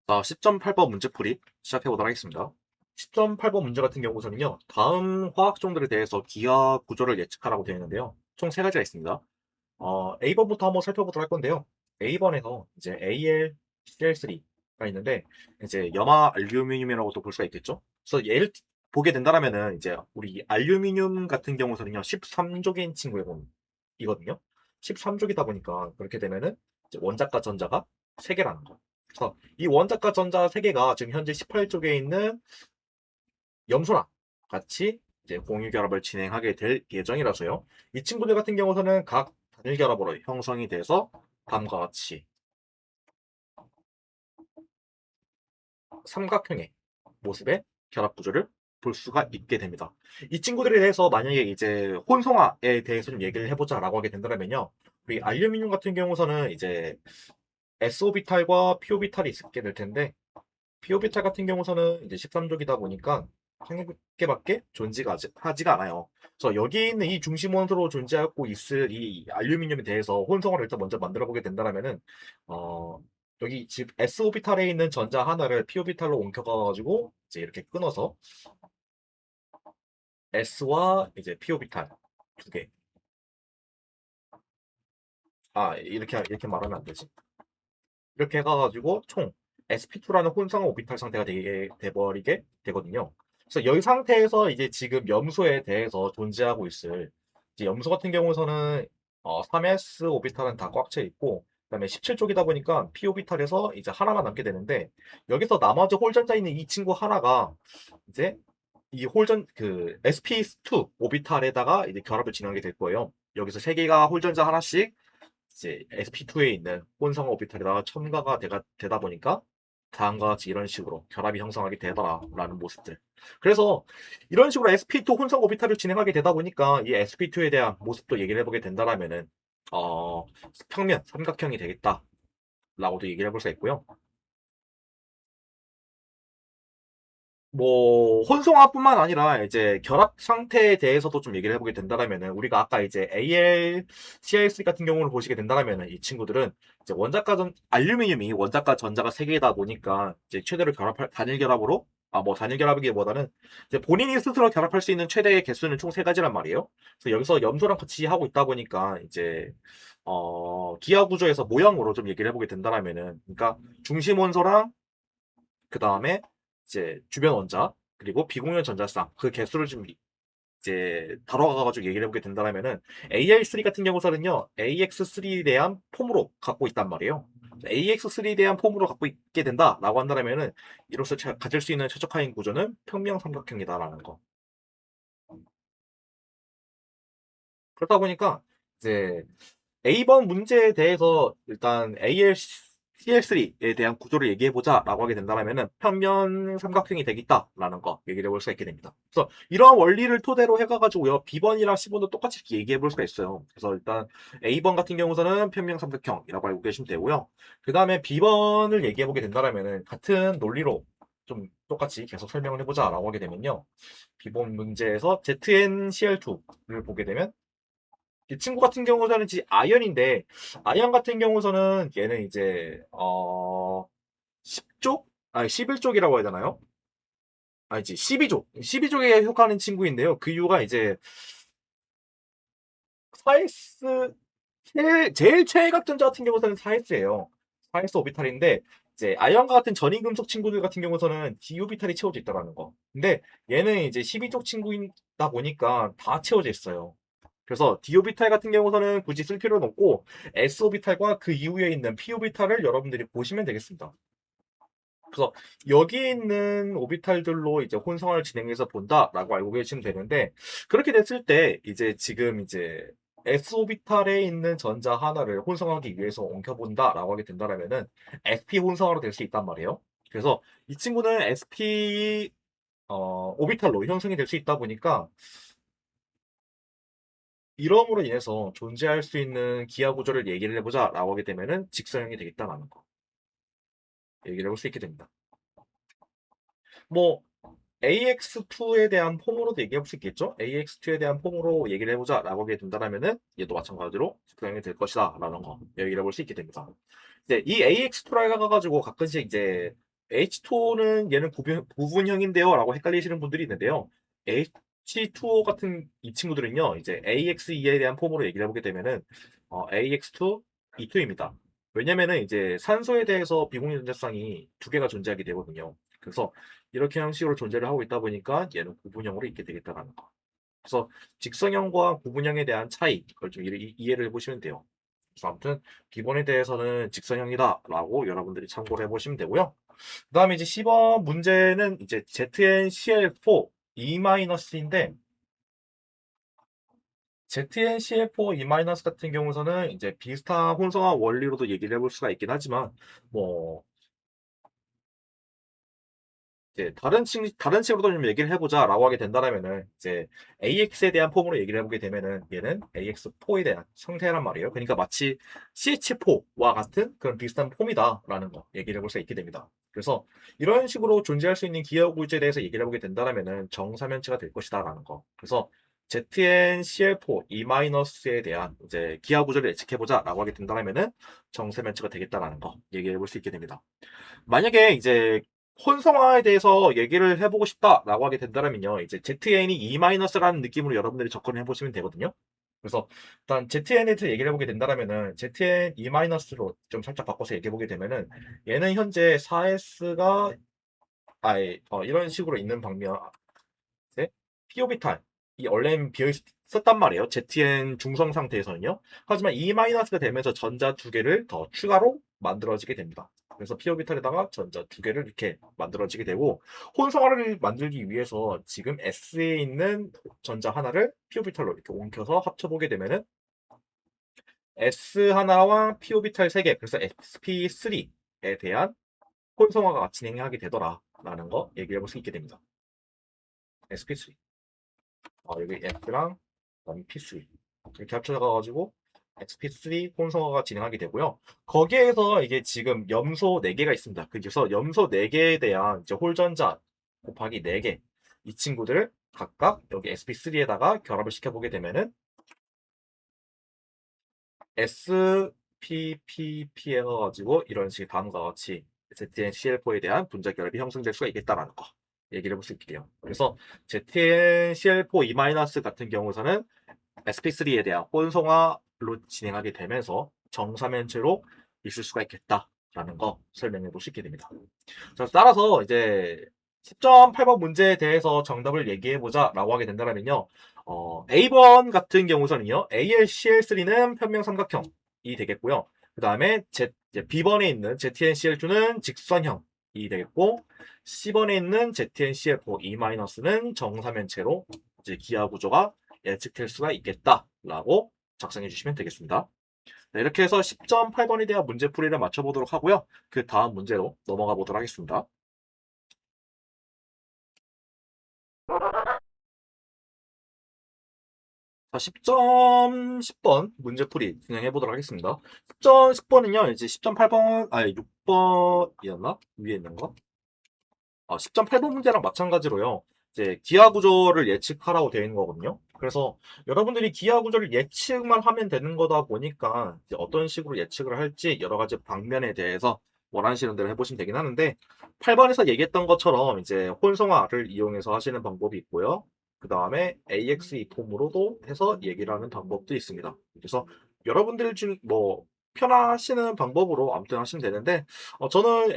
자, 10.8번 문제풀이 시작해보도록 하겠습니다. 10.8번 문제 같은 경우에는요, 다음 화학종들에 대해서 기하 구조를 예측하라고 되어 있는데요. 총 세 가지가 있습니다. A번부터 한번 살펴보도록 할 건데요. A번에서 이제 AlCl3가 있는데, 이제 염화 알루미늄이라고도 볼 수가 있겠죠. 그래서 얘를 보게 된다면은, 이제 우리 알루미늄 같은 경우에는요, 13족인 친구이거든요. 13족이다 보니까 그렇게 되면은 이제 원자과 전자가 3개라는 거. 그래서 이 원자과 전자 3개가 지금 현재 18쪽에 있는 염소랑 같이 이제 공유 결합을 진행하게 될 예정이라서요. 이 친구들 같은 경우는 각 단일 결합으로 형성이 돼서 다음과 같이 삼각형의 모습의 결합 구조를 볼 수가 있게 됩니다. 이 친구들에 대해서 만약에 이제 혼성화에 대해서 좀 얘기를 해보자라고 하게 된다면요. 우리 알루미늄 같은 경우서는 이제 SO비탈과 PO비탈이 있게 될 텐데 PO비탈 같은 경우서는 이제 13족이다 보니까 한 개밖에 하지가 않아요. 그래서 여기 있는 이 중심 원소로 존재하고 있을 이 알루미늄에 대해서 혼성을 일단 먼저 만들어 보게 된다면은 어 여기 집 S오비탈에 있는 전자 하나를 P오비탈로 옮겨가가지고 이제 이렇게 끊어서 S와 이제 P오비탈 두 개. 이렇게 말하면 안 되지. 이렇게 해가지고 총 sp2라는 혼성 오비탈 상태가 돼버리게 되거든요. 그래서 여기 상태에서 이제 지금 염소에 대해서 존재하고 있을 이제 염소 같은 경우에는 3s 오비탈은 다 꽉 차 있고 그다음에 17쪽이다 보니까 p 오비탈에서 이제 하나만 남게 되는데 여기서 나머지 홀전자 있는 이 친구 하나가 이제 이 홀전 그 sp2 오비탈에다가 이제 결합을 진행하게 될 거예요. 여기서 세 개가 홀전자 하나씩 이제 sp2에 있는 혼성 오비탈에다가 첨가가 되다 보니까 다음과 같이 이런 식으로 결합이 형성하게 되더라라는 모습들. 그래서 이런 식으로 sp2 혼성 오비탈을 진행하게 되다 보니까 이 sp2에 대한 모습도 얘기를 해보게 된다라면은 평면 삼각형이 되겠다라고도 얘기를 해볼 수 있고요. 뭐 혼성화뿐만 아니라 이제 결합 상태에 대해서도 좀 얘기를 해보게 된다면은 우리가 아까 이제 AL, CL3 같은 경우를 보시게 된다면은 이 친구들은 이제 알루미늄이 원자과 전자가 세 개다 보니까 이제 최대로 결합할 단일 결합으로 뭐 단일 결합이기보다는 이제 본인이 스스로 결합할 수 있는 최대의 개수는 총 세 가지란 말이에요. 그래서 여기서 염소랑 같이 하고 있다 보니까 이제 기하 구조에서 모형으로 좀 얘기를 해보게 된다면은 그러니까 중심 원소랑 그 다음에 이제 주변 원자 그리고 비공유 전자쌍 그 개수를 좀 이제 다뤄가가지고 얘기를 해보게 된다면은 AL3 같은 경우서는요 AX3에 대한 폼으로 갖고 있단 말이에요. AX3에 대한 폼으로 갖고 있게 된다라고 한다면은 이로써 가질 수 있는 최적화인 구조는 평면 삼각형이다라는 거. 그렇다 보니까 이제 A번 문제에 대해서 일단 ALCL3에 대한 구조를 얘기해보자라고 하게 된다면은 평면 삼각형이 되겠다라는 거 얘기를 해볼 수가 있게 됩니다. 그래서 이러한 원리를 토대로 해가지고요 B번이랑 C번도 똑같이 얘기해볼 수가 있어요. 그래서 일단 A번 같은 경우서는 평면 삼각형이라고 알고 계시면 되고요. 그 다음에 B번을 얘기해보게 된다면은 같은 논리로 좀 똑같이 계속 설명을 해보자라고 하게 되면요. B번 문제에서 ZnCl2를 보게 되면 이 친구 같은 경우는 아연인데 아연 같은 경우서는 얘는 이제 10쪽? 아니 11쪽이라고 해야 되나요? 아니지 12족 12족에 속하는 친구인데요. 그 이유가 이제 사이스 제일 최각전자 같은 경우는 사이스예요. 사이스 오비탈인데 이제 아연과 같은 전위금속 친구들 같은 경우서는 d 오비탈이 채워져 있다는 거. 근데 얘는 이제 12족 친구이다 보니까 다 채워져 있어요. 그래서 d 오비탈 같은 경우서는 굳이 쓸 필요는 없고 s 오비탈과 그 이후에 있는 p 오비탈을 여러분들이 보시면 되겠습니다. 그래서 여기 있는 오비탈들로 이제 혼성을 진행해서 본다라고 알고 계시면 되는데 그렇게 됐을 때 이제 지금 이제 s 오비탈에 있는 전자 하나를 혼성하기 위해서 옮겨본다라고 하게 된다면은 sp 혼성으로 될 수 있단 말이에요. 그래서 이 친구는 sp 오비탈로 형성이 될 수 있다 보니까 이러므로 인해서 존재할 수 있는 기하 구조를 얘기를 해보자라고 하게 되면은 직선형이 되겠다라는 거 얘기를 해볼 수 있게 됩니다. 뭐 AX2에 대한 폼으로도 얘기해 볼 수 있겠죠? AX2에 대한 폼으로 얘기를 해보자 라고 하게 된다면은 얘도 마찬가지로 직선형이 될 것이다 라는 거 얘기를 해볼 수 있게 됩니다. 이제 이 AX2라 가지고 가끔씩 이제 H2는 얘는 구분형인데요 라고 헷갈리시는 분들이 있는데요. H2O 같은 이 친구들은요, 이제 AX2에 대한 폼으로 얘기를 해보게 되면은 AX2, E2입니다. 왜냐면은 이제 산소에 대해서 비공유 전자쌍이 두 개가 존재하게 되거든요. 그래서 이렇게 형식으로 존재를 하고 있다 보니까 얘는 구분형으로 있게 되겠다라는 거. 그래서 직선형과 구분형에 대한 차이, 그걸 좀 이해를 해보시면 돼요. 그래서 아무튼 기본에 대해서는 직선형이다라고 여러분들이 참고를 해보시면 되고요. 그 다음에 이제 10번 문제는 이제 ZnCl4 E-인데 ZnCl4 E- 같은 경우서는 이제 비슷한 혼성화 원리로도 얘기를 해볼 수가 있긴 하지만 뭐 이제 다른 식으로도 좀 얘기를 해보자라고 하게 된다면은 이제 AX에 대한 폼으로 얘기를 해보게 되면은 얘는 AX4에 대한 형태란 말이에요. 그러니까 마치 CH4와 같은 그런 비슷한 폼이다라는 거 얘기를 해볼 수 있게 됩니다. 그래서 이런 식으로 존재할 수 있는 기하구조에 대해서 얘기를 해보게 된다면은 정사면체가 될 것이다라는 거. 그래서 ZnCl4 E-에 대한 이제 기하구조를 예측해보자라고 하게 된다면은 정사면체가 되겠다라는 거 얘기해 볼 수 있게 됩니다. 만약에 이제 혼성화에 대해서 얘기를 해보고 싶다라고 하게 된다면요. 이제 ZN이 E-라는 느낌으로 여러분들이 접근을 해보시면 되거든요. 그래서 일단 ZN에 대해서 얘기를 해보게 된다면은 ZN E-로 좀 살짝 바꿔서 얘기해보게 되면은 얘는 현재 4S가 이런 식으로 있는 방면 네? P오비탈 이 원래는 비어 있었단 말이에요. ZN 중성 상태에서는요. 하지만 E-가 되면서 전자 두 개를 더 추가로 만들어지게 됩니다. 그래서 P오비탈에다가 전자 두 개를 이렇게 만들어지게 되고 혼성화를 만들기 위해서 지금 S에 있는 전자 하나를 P오비탈로 이렇게 옮겨서 합쳐보게 되면은 S 하나와 P오비탈 3개 그래서 sp3에 대한 혼성화가 진행하게 되더라라는 거 얘기해 볼 수 있게 됩니다. sp3 여기 F랑 그다음에 P3 이렇게 합쳐져가지고 XP3 혼성화가 진행하게 되고요. 거기에서 이게 지금 염소 4개가 있습니다. 그래서 염소 4개에 대한 이제 홀전자 곱하기 4개 이 친구들을 각각 여기 sp3에다가 결합을 시켜보게 되면은 SPPP 해가지고 이런 식의 다음과 같이 ZnCl4에 대한 분자 결합이 형성될 수가 있겠다라는 거 얘기를 해볼 수 있게요. 그래서 ZnCl4 E- 같은 경우에는 SP3에 대한 혼성화로 진행하게 되면서 정사면체로 있을 수가 있겠다라는 거 설명해 볼 수 있게 됩니다. 자, 따라서 이제 10.8번 문제에 대해서 정답을 얘기해 보자라고 하게 된다면요. A번 같은 경우서는요. AlCl3는 평면 삼각형이 되겠고요. 그 다음에 B번에 있는 ZnCl2는 직선형이 되겠고 C번에 있는 ZnCl4 E-는 정사면체로 이제 기하 구조가 예측될 수가 있겠다라고 작성해 주시면 되겠습니다. 네, 이렇게 해서 10.8번에 대한 문제풀이를 맞춰보도록 하고요. 그 다음 문제로 넘어가 보도록 하겠습니다. 자, 10점 10번 문제풀이 진행해 보도록 하겠습니다. 10점 10번은요, 이제 10.8번, 아니, 6번이었나? 위에 있는 거? 10.8번 문제랑 마찬가지로요. 이제 기하 구조를 예측하라고 되어 있는 거거든요. 그래서 여러분들이 기하 구조를 예측만 하면 되는 거다 보니까 이제 어떤 식으로 예측을 할지 여러 가지 방면에 대해서 원하시는 대로 해보시면 되긴 하는데 8번에서 얘기했던 것처럼 이제 혼성화를 이용해서 하시는 방법이 있고요. 그 다음에 AXE 폼으로도 해서 얘기를 하는 방법도 있습니다. 그래서 여러분들 중 뭐 편하시는 방법으로 아무튼 하시면 되는데 저는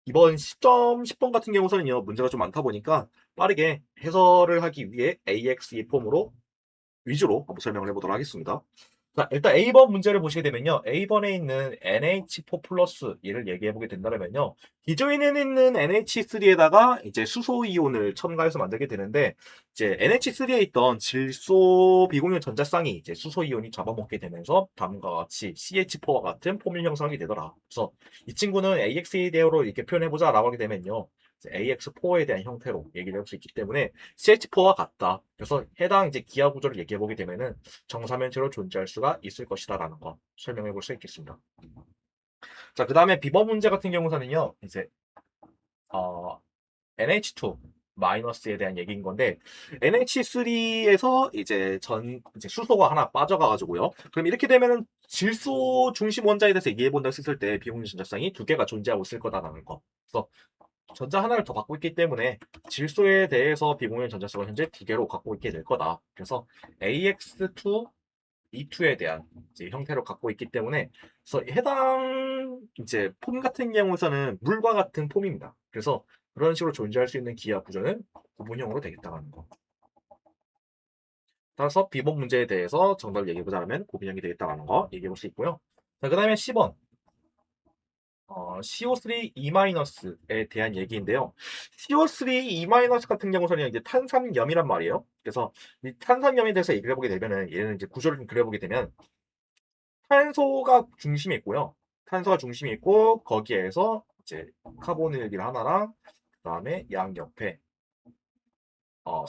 이번 10점 10번 같은 경우서는요, 문제가 좀 많다 보니까 빠르게 해설을 하기 위해 AX2 폼으로 위주로 한번 설명을 해보도록 하겠습니다. 자, 일단 A번 문제를 보시게 되면요. A번에 있는 NH4 플러스 얘를 얘기해 보게 된다면요. 기존에 있는 NH3에다가 이제 수소 이온을 첨가해서 만들게 되는데 이제 NH3에 있던 질소 비공유 전자쌍이 이제 수소 이온이 잡아먹게 되면서 다음과 같이 CH4와 같은 포뮬 형성이 되더라. 그래서 이 친구는 AX에 대어로 이렇게 표현해 보자라고 하게 되면요. AX4에 대한 형태로 얘기를 할 수 있기 때문에 CH4와 같다. 그래서 해당 이제 기하 구조를 얘기해 보게 되면은 정사면체로 존재할 수가 있을 것이다라는 거 설명해 볼 수 있겠습니다. 자, 그 다음에 비번 문제 같은 경우서는요, 이제 NH2 마이너스에 대한 얘기인 건데 NH3에서 이제 수소가 하나 빠져가가지고요. 그럼 이렇게 되면은 질소 중심 원자에 대해서 얘기해 본다 했을 때 비공유 전자쌍이 두 개가 존재하고 있을 거다라는 거. 그래서 전자 하나를 더 갖고 있기 때문에 질소에 대해서 비공유 전자쌍을 현재 두 개로 갖고 있게 될 거다. 그래서 AX2 E2에 대한 이제 형태로 갖고 있기 때문에 그래서 해당 이제 폼 같은 경우에서는 물과 같은 폼입니다. 그래서 그런 식으로 존재할 수 있는 기하 구조는 구분형으로 되겠다는 거. 따라서 B번 문제에 대해서 정답을 얘기해보자면 구분형이 되겠다는 거 얘기해볼 수 있고요. 자, 그 다음에 10번. CO3 E-에 대한 얘기인데요. CO3 E- 같은 경우는 이제 탄산염이란 말이에요. 그래서 이 탄산염에 대해서 얘기를 해보게 되면은 얘는 이제 구조를 좀 그려보게 되면 탄소가 중심이 있고요. 탄소가 중심이 있고 거기에서 이제 카보닐길 하나랑 그다음에 양옆에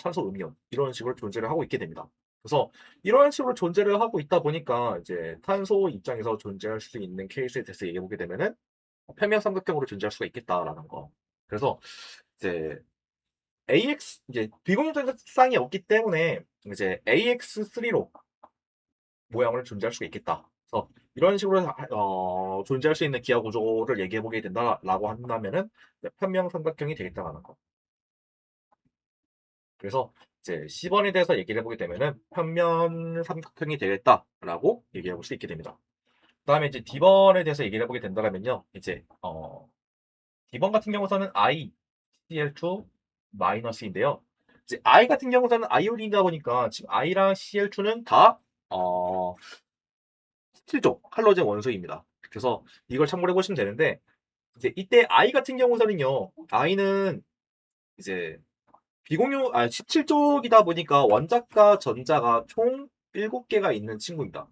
산소 음이온 이런 식으로 존재를 하고 있게 됩니다. 그래서 이런 식으로 존재를 하고 있다 보니까 이제 탄소 입장에서 존재할 수 있는 케이스에 대해서 얘기해 보게 되면은 평면 삼각형으로 존재할 수가 있겠다라는 거. 그래서 이제 AX 이제 비공유전자쌍이 없기 때문에 이제 AX3로 모양을 존재할 수가 있겠다. 그래서 이런 식으로 존재할 수 있는 기하 구조를 얘기해 보게 된다라고 한다면은 편명 삼각형이 되겠다라는 거. 그래서 이제 C번에 대해서 얘기를 해보게 되면은 편면 삼각형이 되겠다라고 얘기해 볼 수 있게 됩니다. 그다음에 이제 D번에 대해서 얘기를 해보게 된다면요, 이제 D번 같은 경우서는 ICl2 마이너스인데요. 이제 I 같은 경우서는 아이오딘이다 보니까 지금 I랑 Cl2는 다 스틸족 할로젠 원소입니다. 그래서 이걸 참고해 보시면 되는데 이제 이때 I 같은 경우서는요, I는 이제 비공유 17쪽이다 보니까 원자과 전자가 총 7개가 있는 친구입니다.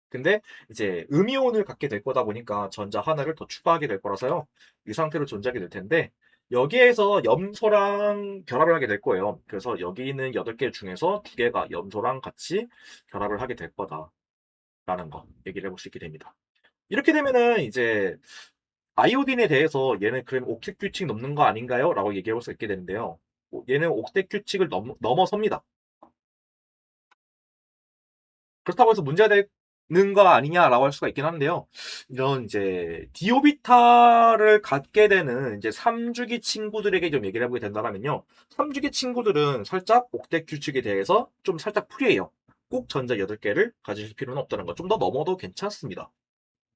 근데 이제 음이온을 갖게 될 거다 보니까 전자 하나를 더 추가하게 될 거라서요. 이 상태로 존재하게 될 텐데 여기에서 염소랑 결합을 하게 될 거예요. 그래서 여기 있는 8개 중에서 2개가 염소랑 같이 결합을 하게 될 거다라는 거 얘기를 해볼 수 있게 됩니다. 이렇게 되면은 이제 아이오딘에 대해서 얘는 그럼 옥텟 규칙 넘는 거 아닌가요? 라고 얘기해 볼 수 있게 되는데요. 얘는 옥텟 규칙을 넘어섭니다. 그렇다고 해서 문제가 되는 거 아니냐라고 할 수가 있긴 한데요. 이런 이제 디오비타를 갖게 되는 이제 3주기 친구들에게 좀 얘기를 해보게 된다면요. 3주기 친구들은 살짝 옥텟 규칙에 대해서 좀 살짝 프리해요. 꼭 전자 8개를 가질 필요는 없다는 거. 좀 더 넘어도 괜찮습니다.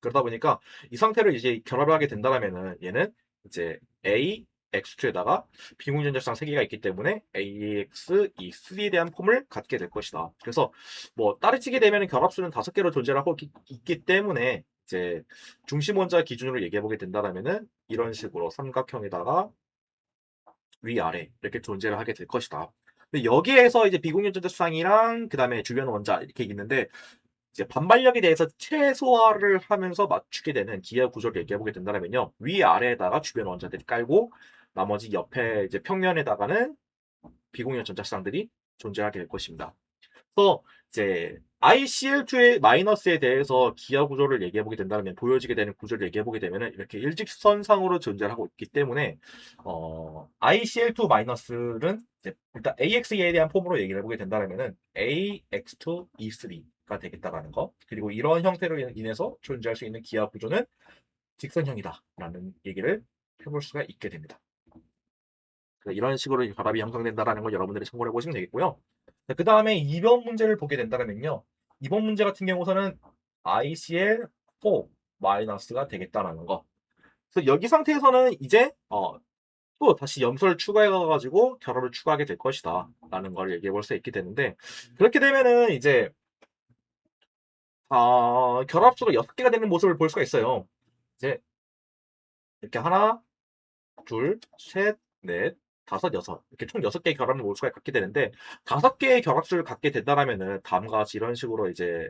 그러다 보니까 이 상태를 이제 결합을 하게 된다면은 얘는 이제 A, X2에다가 비공전자쌍 3개가 있기 때문에 AX, E3에 대한 폼을 갖게 될 것이다. 그래서 뭐 따르치게 되면 결합수는 5개로 존재를 하고 있기 때문에 이제 중심 원자 기준으로 얘기해 보게 된다면은 이런 식으로 삼각형에다가 위아래 이렇게 존재를 하게 될 것이다. 근데 여기에서 이제 비공유전자쌍이랑 그 다음에 주변 원자 이렇게 있는데 이제 반발력에 대해서 최소화를 하면서 맞추게 되는 기하 구조를 얘기해 보게 된다면요. 위아래에다가 주변 원자들이 깔고 나머지 옆에 이제 평면에다가는 비공유 전자쌍들이 존재하게 될 것입니다. 그래서 이제 ICl2의 마이너스에 대해서 기하 구조를 얘기해 보게 된다면 보여지게 되는 구조를 얘기해 보게 되면은 이렇게 일직선상으로 존재를 하고 있기 때문에 ICl2 마이너스는 일단 AX에 대한 폼으로 얘기를 해보게 된다면은 AX2E3가 되겠다라는 거. 그리고 이런 형태로 인해서 존재할 수 있는 기하 구조는 직선형이다라는 얘기를 해볼 수가 있게 됩니다. 이런 식으로 결합이 형성된다라는 걸 여러분들이 참고해 보시면 되겠고요. 그 다음에 2번 문제를 보게 된다면요. 2번 문제 같은 경우서는 ICl4 마이너스가 되겠다라는 거. 그래서 여기 상태에서는 이제 또 다시 염소를 추가해 가지고 결합을 추가하게 될 것이다 라는 걸 얘기해 볼 수 있게 되는데 그렇게 되면은 이제 결합수가 6개가 되는 모습을 볼 수가 있어요. 이제 이렇게 하나, 둘, 셋, 넷, 다섯, 여섯 이렇게 총 6개의 결합을 볼 수가 갖게 되는데 5개의 결합수를 갖게 된다면은 다음과 같이 이런 식으로 이제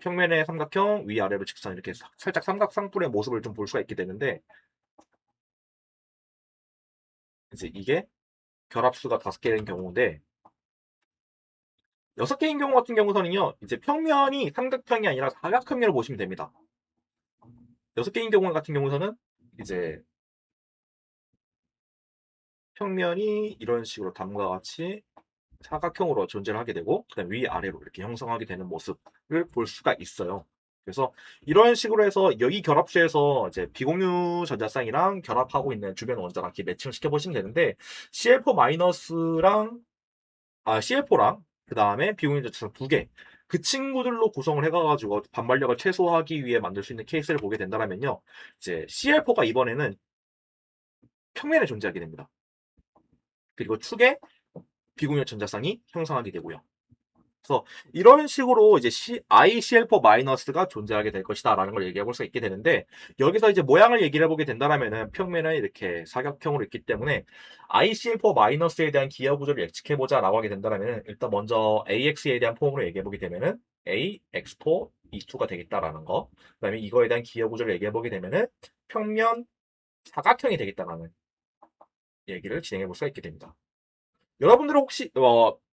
평면의 삼각형 위아래로 직선 이렇게 살짝 삼각상뿔의 모습을 좀 볼 수가 있게 되는데 이제 이게 결합수가 5개인 경우인데 6개인 경우 같은 경우서는요 이제 평면이 삼각형이 아니라 사각형이라고 보시면 됩니다. 6개인 경우 같은 경우서는 이제 평면이 이런 식으로 다음과 같이 사각형으로 존재를 하게 되고 그다음 위아래로 이렇게 형성하게 되는 모습을 볼 수가 있어요. 그래서 이런 식으로 해서 여기 결합체에서 이제 비공유 전자쌍이랑 결합하고 있는 주변 원자랑 이렇게 매칭을 시켜 보시면 되는데 CL4-랑 CL4랑 그 다음에 비공유 전자쌍 두 개. 그 친구들로 구성을 해가지고 반발력을 최소화하기 위해 만들 수 있는 케이스를 보게 된다면요. 이제 CL4가 이번에는 평면에 존재하게 됩니다. 그리고 축에 비공유 전자쌍이 형성하게 되고요. 그래서 이런 식으로 이제 ICL4-가 존재하게 될 것이다라는 걸 얘기해 볼 수 있게 되는데 여기서 이제 모양을 얘기를 해보게 된다면은 평면은 이렇게 사각형으로 있기 때문에 ICL4-에 대한 기하 구조를 예측해 보자라고 하게 된다면은 일단 먼저 AX에 대한 폼으로 얘기해 보게 되면은 AX4 E2가 되겠다라는 거. 그다음에 이거에 대한 기하 구조를 얘기해 보게 되면은 평면 사각형이 되겠다라는 얘기를 진행해 볼 수가 있게 됩니다. 여러분들은 혹시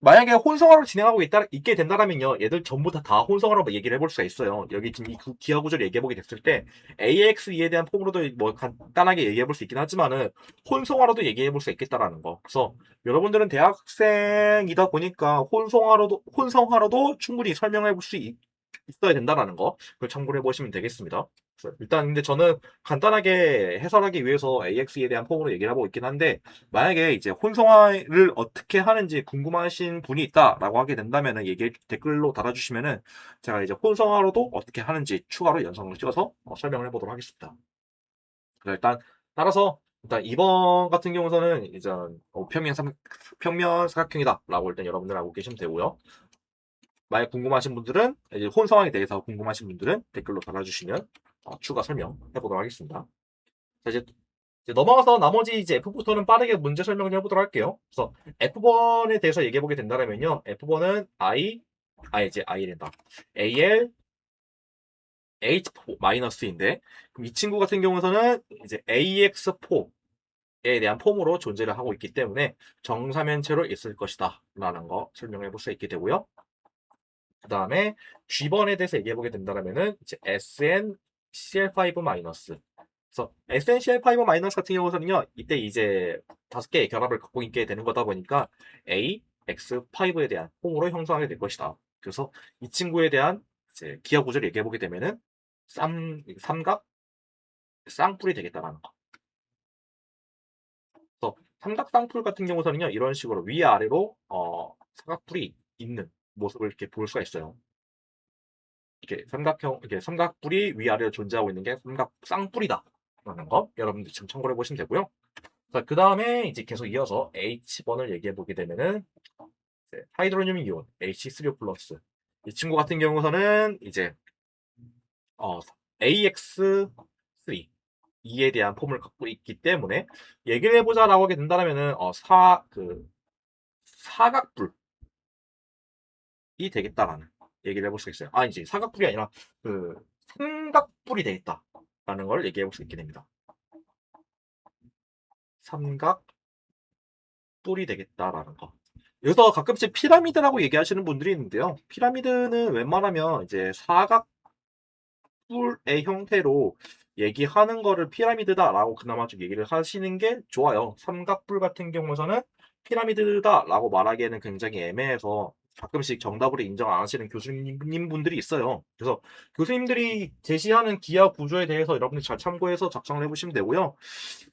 만약에 혼성화를 진행하고 있게 된다면요 얘들 전부 다 혼성화라고 얘기를 해볼 수가 있어요. 여기 지금 이 기하 구조를 얘기해보게 됐을 때 AXE에 대한 폼으로도 뭐 간단하게 얘기해볼 수 있긴 하지만은 혼성화로도 얘기해볼 수 있겠다라는 거. 그래서 여러분들은 대학생이다 보니까 혼성화로도 충분히 설명해볼 수 있어야 된다라는 거 그걸 참고를 해보시면 되겠습니다. 일단 근데 저는 간단하게 해설하기 위해서 AX에 대한 폼으로 얘기를 하고 있긴 한데 만약에 이제 혼성화를 어떻게 하는지 궁금하신 분이 있다라고 하게 된다면은 댓글로 달아주시면은 제가 이제 혼성화로도 어떻게 하는지 추가로 영상을 찍어서 설명을 해보도록 하겠습니다. 일단 따라서 일단 이번 같은 경우서는 이제 평면 사각형이다라고 일단 여러분들 알고 계시면 되고요. 만약 궁금하신 분들은 이제 혼성화에 대해서 궁금하신 분들은 댓글로 달아주시면 추가 설명해 보도록 하겠습니다. 자, 이제 넘어가서 나머지 이제 F부터는 빠르게 문제 설명을 해보도록 할게요. 그래서 F번에 대해서 얘기해 보게 된다면요, F번은 이제 I랜다. AL H4-인데 그럼 이 친구 같은 경우에는 이제 AX4에 대한 폼으로 존재를 하고 있기 때문에 정사면체로 있을 것이다 라는 거 설명해 볼 수 있게 되고요. 그 다음에 G번에 대해서 얘기해 보게 된다면은 이제 SnCl5-. 그래서 SnCl5- 같은 경우는요, 이때 이제 5개의 결합을 갖고 있게 되는 거다 보니까 AX5에 대한 폼으로 형성하게 될 것이다. 그래서 이 친구에 대한 이제 기하 구조를 얘기해 보게 되면은 삼각 쌍뿔이 되겠다라는 거. 그래서 삼각 쌍뿔 같은 경우는요, 이런 식으로 위아래로 사각뿔이 있는 모습을 이렇게 볼 수가 있어요. 이렇게 삼각뿔이 위아래로 존재하고 있는 게 삼각 쌍뿔이다 라는 거 여러분들 지금 참고를 해보시면 되고요. 자, 그 다음에 이제 계속 이어서 H번을 얘기해 보게 되면은 하이드로늄 이온 H3O 플러스 이 친구 같은 경우서는 이제 AX3 이에 대한 폼을 갖고 있기 때문에 얘기를 해보자라고 하게 된다면은 사각뿔이 되겠다라는 얘기를 해볼 수 있어요. 이제 사각뿔이 아니라 그 삼각뿔이 되겠다라는 걸 얘기해 볼 수 있게 됩니다. 삼각뿔이 되겠다라는 거. 여기서 가끔씩 피라미드라고 얘기하시는 분들이 있는데요. 피라미드는 웬만하면 이제 사각뿔의 형태로 얘기하는 거를 피라미드다라고 그나마 좀 얘기를 하시는 게 좋아요. 삼각뿔 같은 경우에는 피라미드다라고 말하기에는 굉장히 애매해서 가끔씩 정답으로 인정 안 하시는 교수님 분들이 있어요. 그래서 교수님들이 제시하는 기하 구조에 대해서 여러분들 잘 참고해서 작성을 해보시면 되고요.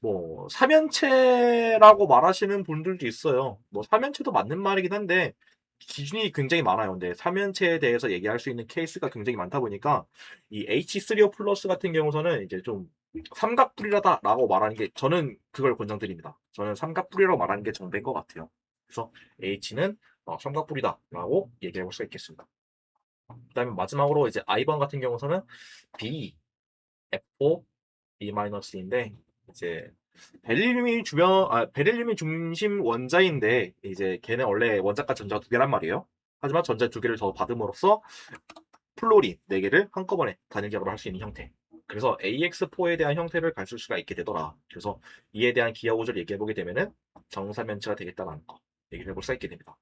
뭐 삼연체라고 말하시는 분들도 있어요. 뭐 삼연체도 맞는 말이긴 한데 기준이 굉장히 많아요. 근데 삼연체에 대해서 얘기할 수 있는 케이스가 굉장히 많다 보니까 이 H3O 플러스 같은 경우서는 이제 좀 삼각뿔이라다라고 말하는 게 저는 그걸 권장드립니다. 저는 삼각뿔이라고 말하는 게 정배인 것 같아요. 그래서 H는 삼각뿔이다라고 얘기해 볼 수 있겠습니다. 그다음에 마지막으로 이제 I번 같은 경우서는 B, F4, B-인데 이제 베릴륨이 중심 원자인데 이제 걔는 원래 원자가 전자 두 개란 말이에요. 하지만 전자 두 개를 더 받음으로써 플로린 네 개를 한꺼번에 단일 결합을 할 수 있는 형태. 그래서 AX4에 대한 형태를 갖출 수가 있게 되더라. 그래서 이에 대한 기하 구조를 얘기해 보게 되면은 정사면체가 되겠다는 거 얘기를 해볼 수 있게 됩니다.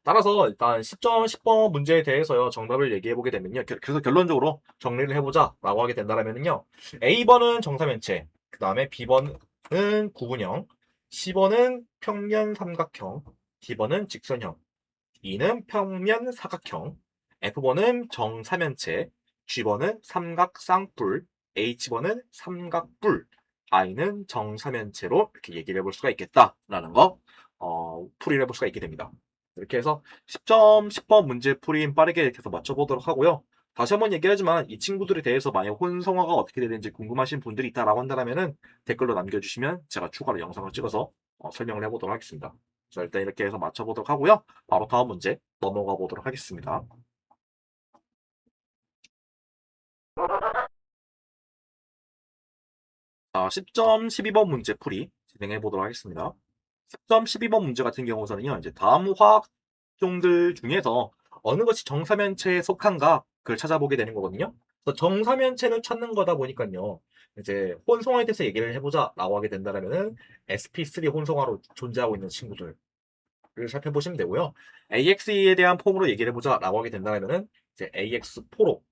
따라서 일단 10점, 10번 문제에 대해서요, 정답을 얘기해 보게 되면요. 그래서 결론적으로 정리를 해보자 라고 하게 된다면요. A번은 정사면체, 그 다음에 B번은 구분형, 10번은 평면 삼각형, D번은 직선형, E는 평면 사각형, F번은 정사면체, G번은 삼각 쌍뿔, H번은 삼각뿔, I는 정사면체로 이렇게 얘기를 해볼 수가 있겠다라는 거 풀이를 해볼 수가 있게 됩니다. 이렇게 해서 10점, 10번 문제 풀이 빠르게 계속 맞춰보도록 하고요. 다시 한번 얘기하지만 이 친구들에 대해서 만약 혼성화가 어떻게 되는지 궁금하신 분들이 있다라고 한다면 댓글로 남겨주시면 제가 추가로 영상을 찍어서 설명을 해보도록 하겠습니다. 자, 일단 이렇게 해서 맞춰보도록 하고요. 바로 다음 문제 넘어가 보도록 하겠습니다. 자, 10점 12번 문제 풀이 진행해 보도록 하겠습니다. 10점 12번 문제 같은 경우에는요, 이제 다음 화학종들 중에서 어느 것이 정사면체에 속한가 그걸 찾아보게 되는 거거든요. 그래서 정사면체를 찾는 거다 보니까요, 이제 혼성화에 대해서 얘기를 해보자라고 하게 된다면은 sp3 혼성화로 존재하고 있는 친구들 살펴보시면 되고요. AX에 대한 폼으로 얘기를 해보자라고 하게 된다면은 이제 AX4로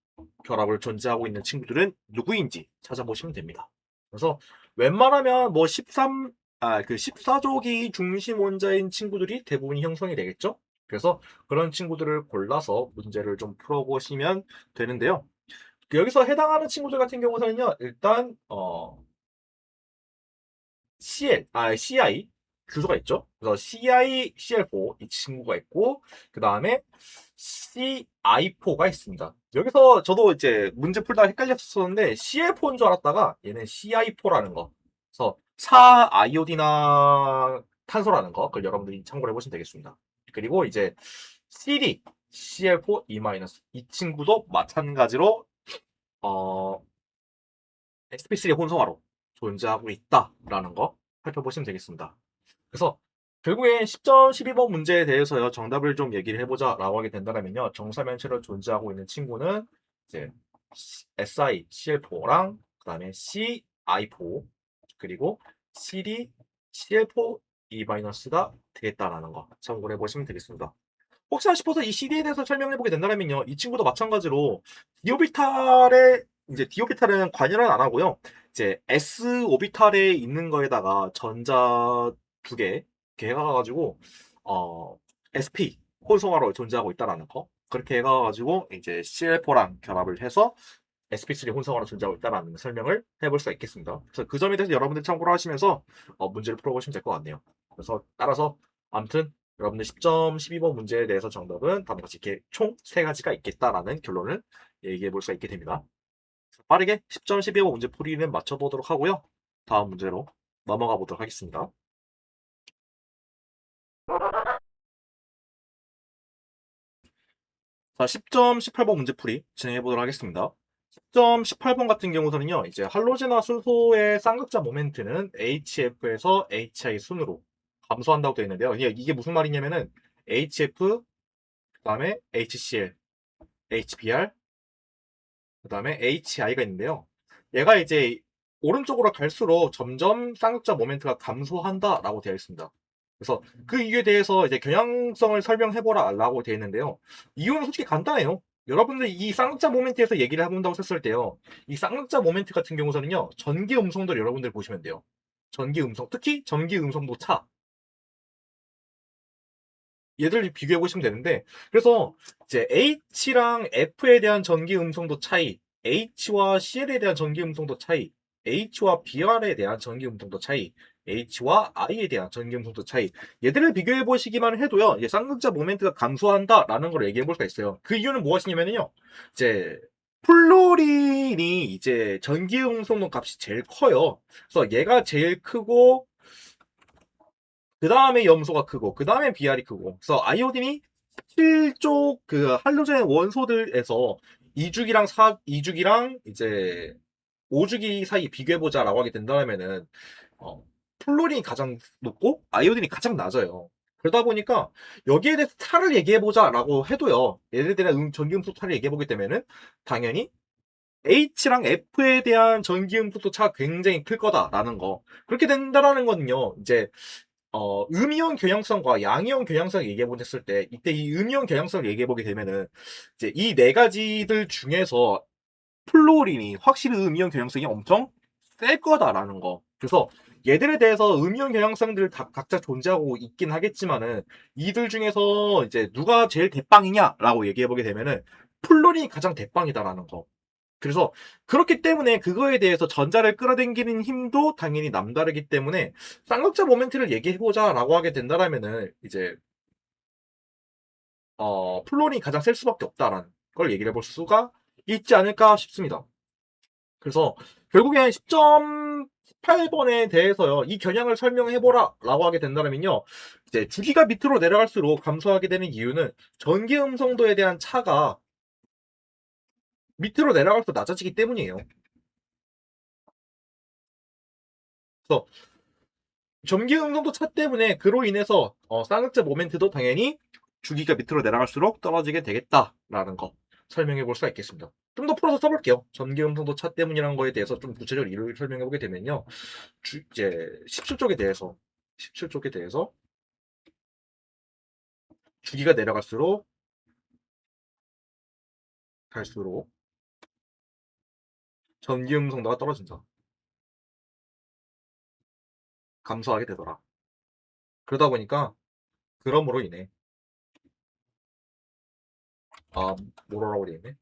결합을 존재하고 있는 친구들은 누구인지 찾아보시면 됩니다. 그래서 웬만하면 뭐 14조기 중심 원자인 친구들이 대부분이 형성이 되겠죠? 그래서 그런 친구들을 골라서 문제를 좀 풀어보시면 되는데요. 여기서 해당하는 친구들 같은 경우는요, 일단 CI 주소가 있죠. 그래서 CI, CL4 이 친구가 있고 그 다음에 CI4가 있습니다. 여기서 저도 이제 문제 풀다가 헷갈렸었는데 CL4인 줄 알았다가 얘는 CI4라는 거. 그래서 사아이오디나 탄소라는 거 그걸 여러분들이 참고를 해보시면 되겠습니다. 그리고 이제 CD, CL4E- 이 친구도 마찬가지로 sp3 혼성화로 존재하고 있다라는 거 살펴보시면 되겠습니다. 그래서 결국엔 10점 12번 문제에 대해서요 정답을 좀 얘기를 해보자라고 하게 된다면요 정사면체로 존재하고 있는 친구는 이제 Si, CL4랑 그다음에 CI4 그리고 CD, CL4E-가 되겠다라는 거 참고를 해보시면 되겠습니다. 혹시나 싶어서 이 CD에 대해서 설명해보게 된다면요 이 친구도 마찬가지로 디오비탈에 이제 디오비탈은 관여는 안 하고요. 이제 S 오비탈에 있는 거에다가 전자 두 개, 이렇게 해가지고, SP, 혼성화로 존재하고 있다라는 거. 그렇게 해가지고, 이제 CL4랑 결합을 해서 SP3 혼성화로 존재하고 있다라는 설명을 해볼 수가 있겠습니다. 그래서 그 점에 대해서 여러분들 참고를 하시면서 문제를 풀어보시면 될 것 같네요. 그래서 따라서, 아무튼, 여러분들 10점 12번 문제에 대해서 정답은 다음과 같이 이렇게 총 3가지가 있겠다라는 결론을 얘기해 볼 수가 있게 됩니다. 빠르게 10점 12번 문제 풀이는 맞춰보도록 하고요. 다음 문제로 넘어가 보도록 하겠습니다. 자, 10점 18번 문제 풀이 진행해 보도록 하겠습니다. 10점 18번 같은 경우는요, 이제 할로제나 수소의 쌍극자 모멘트는 HF에서 HI 순으로 감소한다고 되어 있는데요. 이게 무슨 말이냐면은 HF, 그 다음에 HCl, HBr, 그 다음에 HI가 있는데요. 얘가 이제 오른쪽으로 갈수록 점점 쌍극자 모멘트가 감소한다라고 되어 있습니다. 그래서 그 이유에 대해서 이제 경향성을 설명해보라라고 되어 있는데요. 이유는 솔직히 간단해요. 여러분들 이 쌍극자 모멘트에서 얘기를 해본다고 했을 때요. 이 쌍극자 모멘트 같은 경우서는요. 전기 음성도를 여러분들 보시면 돼요. 전기 음성, 특히 전기 음성도 차. 얘들 비교해 보시면 되는데 그래서 이제 H랑 F에 대한 전기 음성도 차이, H와 CL에 대한 전기 음성도 차이, H와 BR에 대한 전기 음성도 차이, H와 I에 대한 전기 음성도 차이. 얘들을 비교해 보시기만 해도요. 이제 쌍극자 모멘트가 감소한다라는 걸 얘기해 볼 수가 있어요. 그 이유는 무엇이냐면요. 이제 플로린이 이제 전기 음성도 값이 제일 커요. 그래서 얘가 제일 크고 그 다음에 염소가 크고 그 다음에 BR이 크고 그래서 아이오딘이 7쪽 그 할로젠 원소들에서 2주기랑 이제 5주기 사이 비교해보자라고 하게 된다면은 플로린이 가장 높고 아이오딘이 가장 낮아요. 그러다 보니까 여기에 대해서 차를 얘기해보자라고 해도요. 얘들 대한 전기음수 차를 얘기해보기 때문에는 당연히 H랑 F에 대한 전기음수도 차가 굉장히 클 거다라는 거. 그렇게 된다라는 거는요. 이제 음이온 경향성과 양이온 경향성을 얘기해 보셨을 때, 이때 이 음이온 경향성을 얘기해 보게 되면은, 이제 이 네 가지들 중에서 플로린이 확실히 음이온 경향성이 엄청 셀 거다라는 거. 그래서 얘들에 대해서 음이온 경향성들 다 각자 존재하고 있긴 하겠지만은 이들 중에서 이제 누가 제일 대빵이냐라고 얘기해 보게 되면은 플론이 가장 대빵이다라는 거. 그래서 그렇기 때문에 그거에 대해서 전자를 끌어당기는 힘도 당연히 남다르기 때문에 쌍극자 모멘트를 얘기해보자라고 하게 된다라면은 이제 플론이 가장 셀 수밖에 없다라는 걸 얘기를 해볼 수가 있지 않을까 싶습니다. 그래서 결국엔 10.18번에 대해서요, 이 겨냥을 설명해보라 라고 하게 된다면요, 이제 주기가 밑으로 내려갈수록 감소하게 되는 이유는 전기 음성도에 대한 차가 밑으로 내려갈수록 낮아지기 때문이에요. 그래서 전기 음성도 차 때문에 그로 인해서 쌍극자 모멘트도 당연히 주기가 밑으로 내려갈수록 떨어지게 되겠다라는 거 설명해 볼 수가 있겠습니다. 좀 더 풀어서 써볼게요. 전기 음성도 차 때문이라는 거에 대해서 좀 구체적으로 이유를 설명해 보게 되면요. 이제 17쪽에 대해서 주기가 내려갈수록 갈수록 전기 음성도가 떨어진다. 감소하게 되더라. 그러다 보니까 그러므로 인해 뭐라고 되어 있네.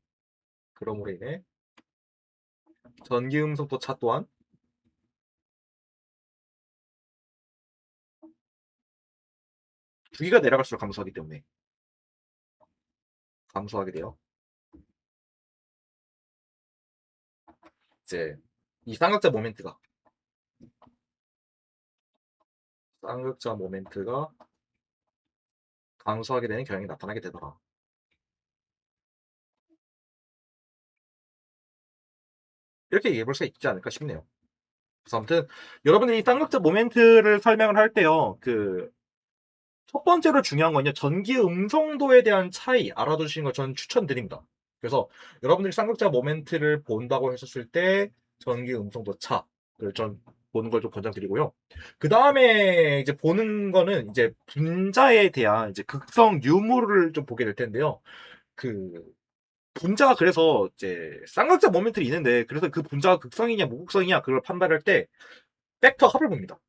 그러므로 인해 전기 음성도 차 또한 주기가 내려갈수록 감소하기 때문에 감소하게 돼요. 이제 이 쌍극자 모멘트가 감소하게 되는 경향이 나타나게 되더라. 이렇게 얘기해 볼 수 있지 않을까 싶네요. 그래서 아무튼 여러분들이 쌍극자 모멘트를 설명을 할 때요. 첫 번째로 중요한 건요. 전기 음성도에 대한 차이 알아두시는 걸 저는 추천드립니다. 그래서 여러분들이 쌍극자 모멘트를 본다고 했었을 때 전기 음성도 차를 전 보는 걸 좀 권장드리고요. 그 다음에 이제 보는 거는 이제 분자에 대한 이제 극성 유무를 좀 보게 될 텐데요. 그 분자가 그래서 이제 쌍극자 모멘트를 있는데 그래서 그 분자가 극성이냐 무극성이냐 그걸 판단할 때 벡터 합을 봅니다.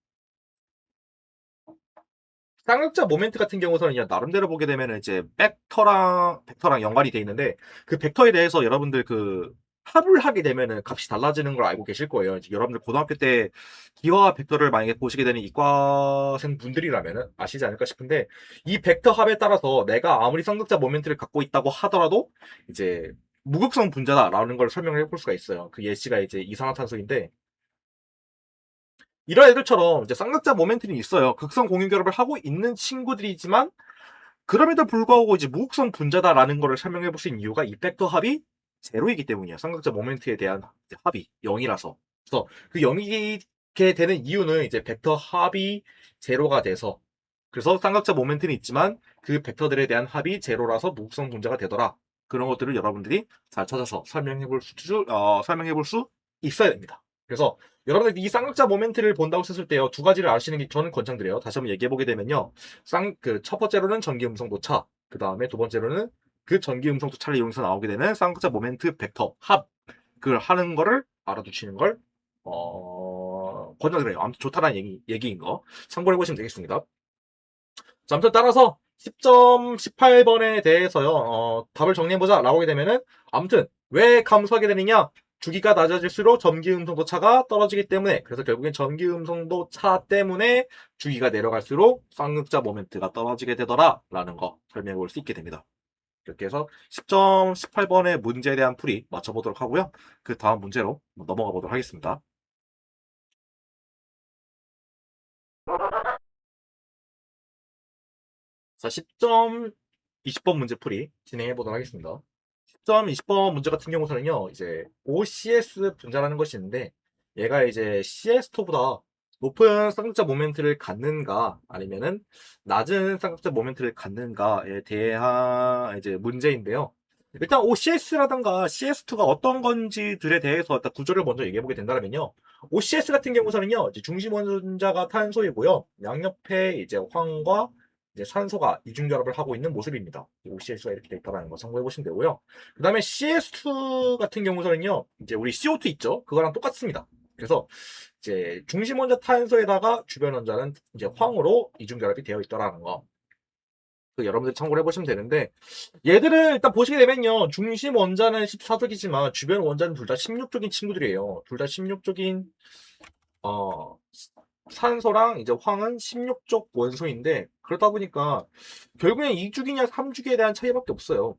쌍극자 모멘트 같은 경우서는 그냥 나름대로 보게 되면 이제 벡터랑 연관이 돼 있는데 그 벡터에 대해서 여러분들 합을 하게 되면은 값이 달라지는 걸 알고 계실 거예요. 이제 여러분들 고등학교 때 기하 벡터를 만약에 보시게 되는 이과생 분들이라면은 아시지 않을까 싶은데 이 벡터 합에 따라서 내가 아무리 쌍극자 모멘트를 갖고 있다고 하더라도 이제 무극성 분자다라는 걸 설명을 해볼 수가 있어요. 그 예시가 이제 이산화탄소인데 이런 애들처럼 이제 쌍극자 모멘트는 있어요. 극성 공유 결합을 하고 있는 친구들이지만 그럼에도 불구하고 이제 무극성 분자다라는 거를 설명해 볼 수 있는 이유가 이 벡터 합이 제로이기 때문이에요. 쌍극자 모멘트에 대한 합이 0이라서. 그래서 그 0이게 되는 이유는 이제 벡터 합이 제로가 돼서 그래서 쌍극자 모멘트는 있지만 그 벡터들에 대한 합이 제로라서 무극성 분자가 되더라. 그런 것들을 여러분들이 잘 찾아서 설명해 볼 수 있어야 됩니다. 그래서 여러분들 이 쌍극자 모멘트를 본다고 했을 때요. 두 가지를 아시는 게 저는 권장드려요. 다시 한번 얘기해 보게 되면요. 첫 번째로는 전기 음성도 차. 그 다음에 두 번째로는 그 전기 음성도 차를 이용해서 나오게 되는 쌍극자 모멘트 벡터 합. 그걸 하는 거를 알아두시는 걸, 권장드려요. 아무튼 좋다는 얘기인 거. 참고해 보시면 되겠습니다. 자, 아무튼 따라서 10.18번에 대해서요, 답을 정리해보자 라고 하게 되면은, 아무튼, 왜 감소하게 되느냐? 주기가 낮아질수록 전기 음성도 차가 떨어지기 때문에, 그래서 결국엔 전기 음성도 차 때문에 주기가 내려갈수록 쌍극자 모멘트가 떨어지게 되더라 라는 거 설명해 볼 수 있게 됩니다. 이렇게 해서 10.18번의 문제에 대한 풀이 맞춰보도록 하고요. 그 다음 문제로 넘어가 보도록 하겠습니다. 자, 10.20번 문제 풀이 진행해 보도록 하겠습니다. 10.20번 문제 같은 경우서는요, 이제 OCS 분자라는 것이 있는데, 얘가 이제 CS2보다 높은 쌍극자 모멘트를 갖는가, 아니면은 낮은 쌍극자 모멘트를 갖는가에 대한 이제 문제인데요. 일단 OCS라든가 CS2가 어떤 건지들에 대해서 일단 구조를 먼저 얘기해 보게 된다면요. OCS 같은 경우서는요, 이제 중심 원자가 탄소이고요. 양옆에 이제 황과 이제 산소가 이중 결합을 하고 있는 모습입니다. OCS가 이렇게 돼 있다는 거 참고해 보시면 되고요. 그 다음에 CS2 같은 경우서는요, 이제 우리 CO2 있죠? 그거랑 똑같습니다. 그래서 이제 중심 원자 탄소에다가 주변 원자는 이제 황으로 이중 결합이 되어 있더라는 거. 그 여러분들 참고를 해보시면 되는데 얘들을 일단 보시게 되면요. 중심 원자는 14쪽이지만 주변 원자는 둘 다 16쪽인 친구들이에요. 둘 다 16쪽인 어 산소랑 이제 황은 16쪽 원소인데 그러다 보니까 결국엔 2죽이냐 3죽에 대한 차이밖에 없어요.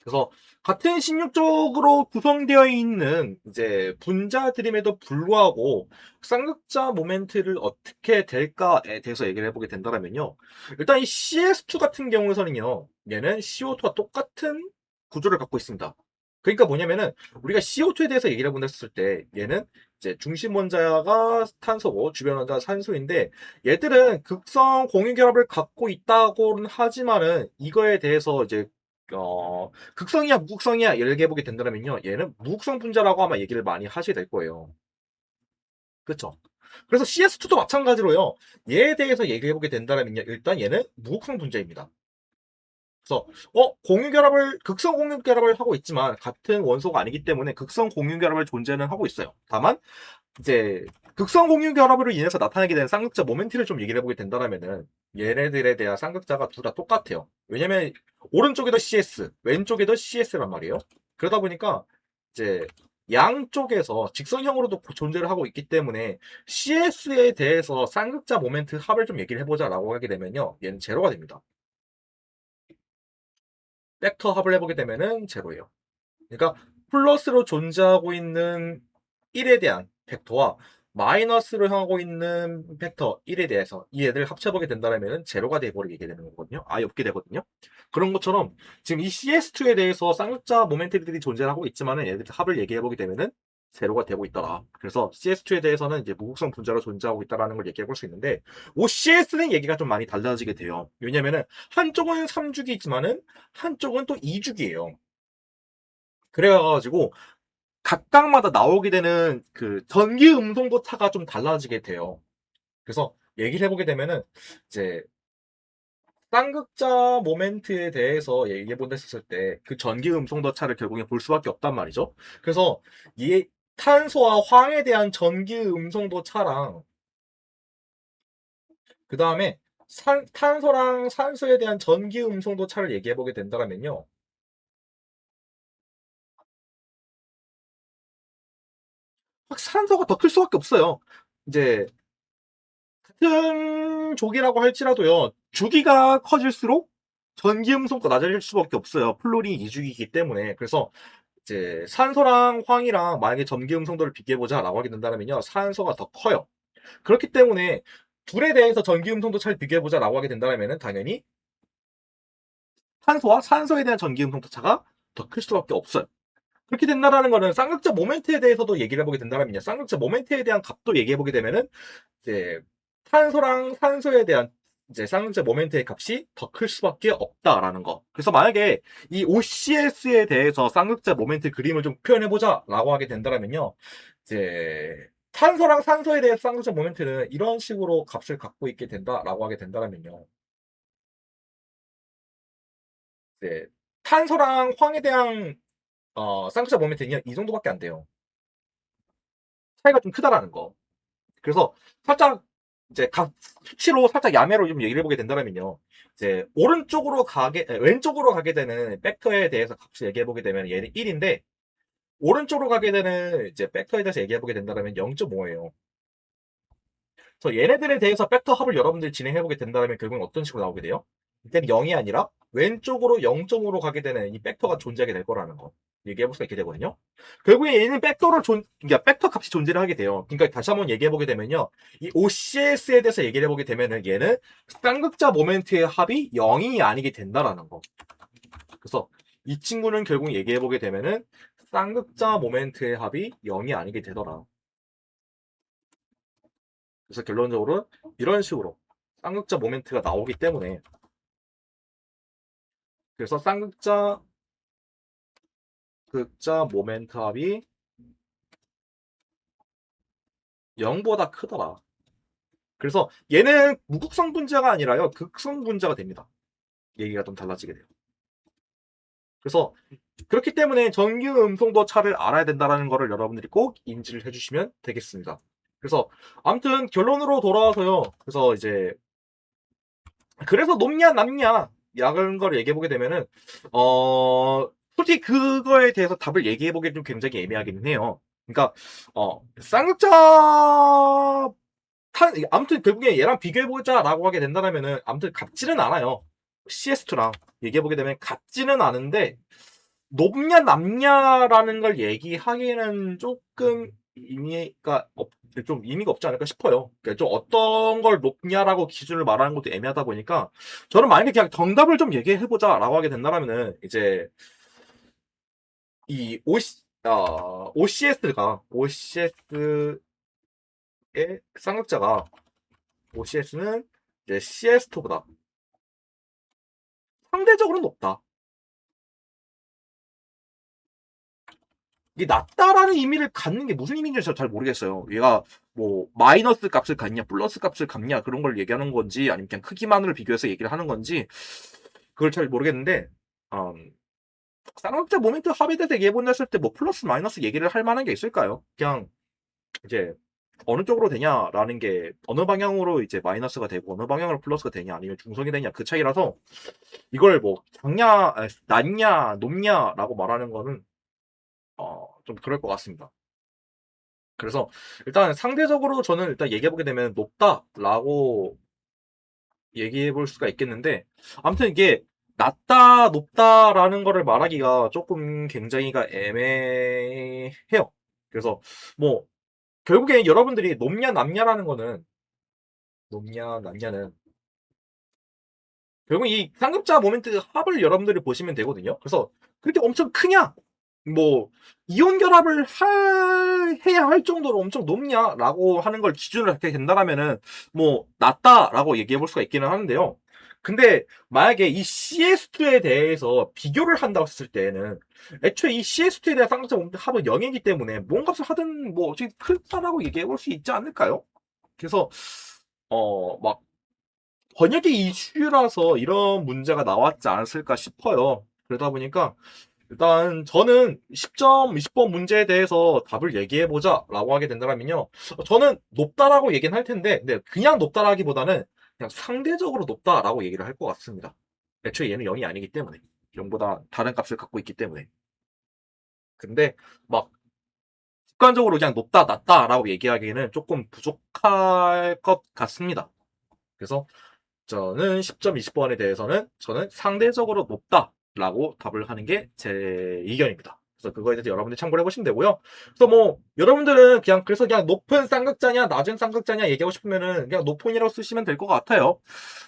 그래서 같은 16쪽으로 구성되어 있는 이제 분자들임에도 불구하고 쌍극자 모멘트를 어떻게 될까에 대해서 얘기를 해보게 된다면요. 일단 이 CS2 같은 경우에서는요. 얘는 CO2와 똑같은 구조를 갖고 있습니다. 그러니까 뭐냐면은 우리가 CO2에 대해서 얘기를 해본다 했을 때 얘는 이제 중심 원자가 탄소고 주변 원자가 산소인데 얘들은 극성 공유 결합을 갖고 있다고는 하지만은 이거에 대해서 이제 극성이야 무극성이야 이렇게 해보게 된다면요 얘는 무극성 분자라고 아마 얘기를 많이 하시게 될 거예요. 그렇죠? 그래서 CS2도 마찬가지로요 얘에 대해서 얘기해보게 된다면요 일단 얘는 무극성 분자입니다. 그래서 공유 결합을 극성 공유 결합을 하고 있지만 같은 원소가 아니기 때문에 극성 공유 결합을 존재는 하고 있어요. 다만 이제 극성 공유 결합으로 인해서 나타나게 되는 쌍극자 모멘트를 좀 얘기를 해보게 된다면은 얘네들에 대한 쌍극자가 둘 다 똑같아요. 왜냐면 오른쪽에도 CS, 왼쪽에도 CS란 말이에요. 그러다 보니까 이제 양쪽에서 직선형으로도 존재를 하고 있기 때문에 CS에 대해서 쌍극자 모멘트 합을 좀 얘기를 해보자라고 하게 되면요. 얘는 제로가 됩니다. 벡터 합을 해보게 되면은 제로예요. 그러니까 플러스로 존재하고 있는 1에 대한 벡터와 마이너스로 향하고 있는 벡터 1에 대해서 이 애들 합쳐보게 된다면 제로가 돼버리게 되는 거거든요. 아예 없게 되거든요. 그런 것처럼 지금 이 CS2에 대해서 쌍극자 모멘트들이 존재하고 있지만은 얘들 합을 얘기해보게 되면은 제로가 되고 있더라. 그래서 CS2에 대해서는 이제 무극성 분자로 존재하고 있다라는 걸 얘기해 볼 수 있는데 OCS는 얘기가 좀 많이 달라지게 돼요. 왜냐면은 한쪽은 3주기지만은 한쪽은 또 2주기예요. 그래가지고 각각마다 나오게 되는 그 전기 음성도 차가 좀 달라지게 돼요. 그래서 얘기를 해보게 되면은 이제 쌍극자 모멘트에 대해서 얘기해 본다 했을 때 그 전기 음성도 차를 결국에 볼 수밖에 없단 말이죠. 그래서 이 탄소와 황에 대한 전기 음성도 차랑 그 다음에 탄소랑 산소에 대한 전기 음성도 차를 얘기해 보게 된다면요. 산소가 더 클 수밖에 없어요. 이제 같은 족이라고 할지라도요. 주기가 커질수록 전기 음성도 낮아질 수밖에 없어요. 플로린이 이주기이기 때문에. 그래서 이제 산소랑 황이랑 만약에 전기 음성도를 비교해보자라고 하게 된다면요. 산소가 더 커요. 그렇기 때문에 둘에 대해서 전기 음성도 잘 비교해보자라고 하게 된다면 당연히 탄소와 산소에 대한 전기 음성도 차가 더 클 수밖에 없어요. 그렇게 된다라는 거는 쌍극자 모멘트에 대해서도 얘기를 해보게 된다면요. 쌍극자 모멘트에 대한 값도 얘기해보게 되면은 이제 탄소랑 산소에 대한 이제 쌍극자 모멘트의 값이 더 클 수밖에 없다라는 거. 그래서 만약에 이 OCS에 대해서 쌍극자 모멘트 그림을 좀 표현해보자라고 하게 된다면요. 이제 탄소랑 산소에 대해 쌍극자 모멘트는 이런 식으로 값을 갖고 있게 된다라고 하게 된다면요. 이제 탄소랑 황에 대한 쌍극자 모멘트는 이 정도밖에 안 돼요. 차이가 좀 크다라는 거. 그래서 살짝 이제 각 수치로 살짝 야매로 좀 얘기를 해보게 된다면요. 이제 왼쪽으로 가게 되는 벡터에 대해서 값을 얘기해 보게 되면 얘는 1인데 오른쪽으로 가게 되는 이제 벡터에 대해서 얘기해 보게 된다면 0.5예요. 그래서 얘네들에 대해서 벡터 합을 여러분들이 진행해 보게 된다면 결국은 어떤 식으로 나오게 돼요? 이때는 0이 아니라 왼쪽으로 0.5로 가게 되는 이 벡터가 존재하게 될 거라는 거 얘기해 볼 수가 있게 되거든요. 결국에 얘는 그러니까 벡터 값이 존재를 하게 돼요. 그러니까 다시 한번 얘기해 보게 되면요. 이 OCS에 대해서 얘기를 해보게 되면은 얘는 쌍극자 모멘트의 합이 0이 아니게 된다라는 거. 그래서 이 친구는 결국 얘기해 보게 되면은 쌍극자 모멘트의 합이 0이 아니게 되더라. 그래서 결론적으로 이런 식으로 쌍극자 모멘트가 나오기 때문에 그래서 쌍극자 극자 모멘트 합이 0보다 크더라. 그래서 얘는 무극성 분자가 아니라요. 극성 분자가 됩니다. 얘기가 좀 달라지게 돼요. 그래서 그렇기 때문에 전기 음성도 차를 알아야 된다는 거를 여러분들이 꼭 인지를 해주시면 되겠습니다. 그래서 아무튼 결론으로 돌아와서요. 그래서 이제 그래서 높냐 낮냐 이런 걸 얘기해 보게 되면은 솔직히 그거에 대해서 답을 얘기해 보기 좀 굉장히 애매하긴 해요. 그러니까 쌍극자 아무튼 결국에 얘랑 비교해 보자라고 하게 된다면은 아무튼 같지는 않아요. CS2랑 얘기해 보게 되면 같지는 않은데 높냐 낮냐라는 걸 얘기하기에는 조금 의미가 좀 의미가 없지 않을까 싶어요. 그러니까 좀 어떤 걸 높냐라고 기준을 말하는 것도 애매하다 보니까 저는 만약에 그냥 정답을 좀 얘기해 보자라고 하게 된다면은 이제 이 OCS의 쌍극자가 OCS는 이제 CS2보다 상대적으로 높다. 이게 낮다라는 의미를 갖는 게 무슨 의미인지 잘 모르겠어요. 얘가 뭐 마이너스 값을 갖냐, 플러스 값을 갖냐 그런 걸 얘기하는 건지 아니면 그냥 크기만으로 비교해서 얘기를 하는 건지 그걸 잘 모르겠는데 쌍극자 모멘트 합에 대해서 얘기해본다 했을 때 뭐 플러스 마이너스 얘기를 할 만한 게 있을까요? 그냥 이제 어느 쪽으로 되냐라는 게 어느 방향으로 이제 마이너스가 되고 어느 방향으로 플러스가 되냐 아니면 중성이 되냐 그 차이라서 이걸 뭐 작냐, 낮냐, 높냐라고 말하는 거는 좀 그럴 것 같습니다. 그래서 일단 상대적으로 저는 일단 얘기해보게 되면 높다라고 얘기해볼 수가 있겠는데 아무튼 이게 낮다 높다라는 거를 말하기가 조금 굉장히가 애매해요. 그래서 뭐 결국에 여러분들이 높냐 낮냐라는 거는 높냐 낮냐는 결국 이 상급자 모멘트 합을 여러분들이 보시면 되거든요. 그래서 그렇게 엄청 크냐 뭐 이온 결합을 해야 할 정도로 엄청 높냐라고 하는 걸 기준으로 하게 된다라면은 뭐 낮다라고 얘기해 볼 수가 있기는 하는데요. 근데 만약에 이 CS2에 대해서 비교를 한다고 했을 때는 애초에 이 CS2에 대한 쌍극자 모멘트 합은 0이기 때문에 뭔 값을 하든 뭐 어차피 크다라고 얘기해 볼 수 있지 않을까요? 그래서 막 번역의 이슈라서 이런 문제가 나왔지 않았을까 싶어요. 그러다 보니까 일단 저는 10점, 20번 문제에 대해서 답을 얘기해보자 라고 하게 된다면요. 저는 높다라고 얘기는 할 텐데 그냥 높다라기보다는 그냥 상대적으로 높다라고 얘기를 할 것 같습니다. 애초에 얘는 0이 아니기 때문에 0보다 다른 값을 갖고 있기 때문에 근데 막 습관적으로 그냥 높다 낮다라고 얘기하기에는 조금 부족할 것 같습니다. 그래서 저는 10점, 20번에 대해서는 저는 상대적으로 높다라고 답을 하는 게 제 의견입니다. 그래서 그거에 대해서 여러분들 참고를 해보시면 되고요. 그래서 뭐 여러분들은 그냥 높은 쌍극자냐 낮은 쌍극자냐 얘기하고 싶으면은 그냥 높은이라고 쓰시면 될 것 같아요.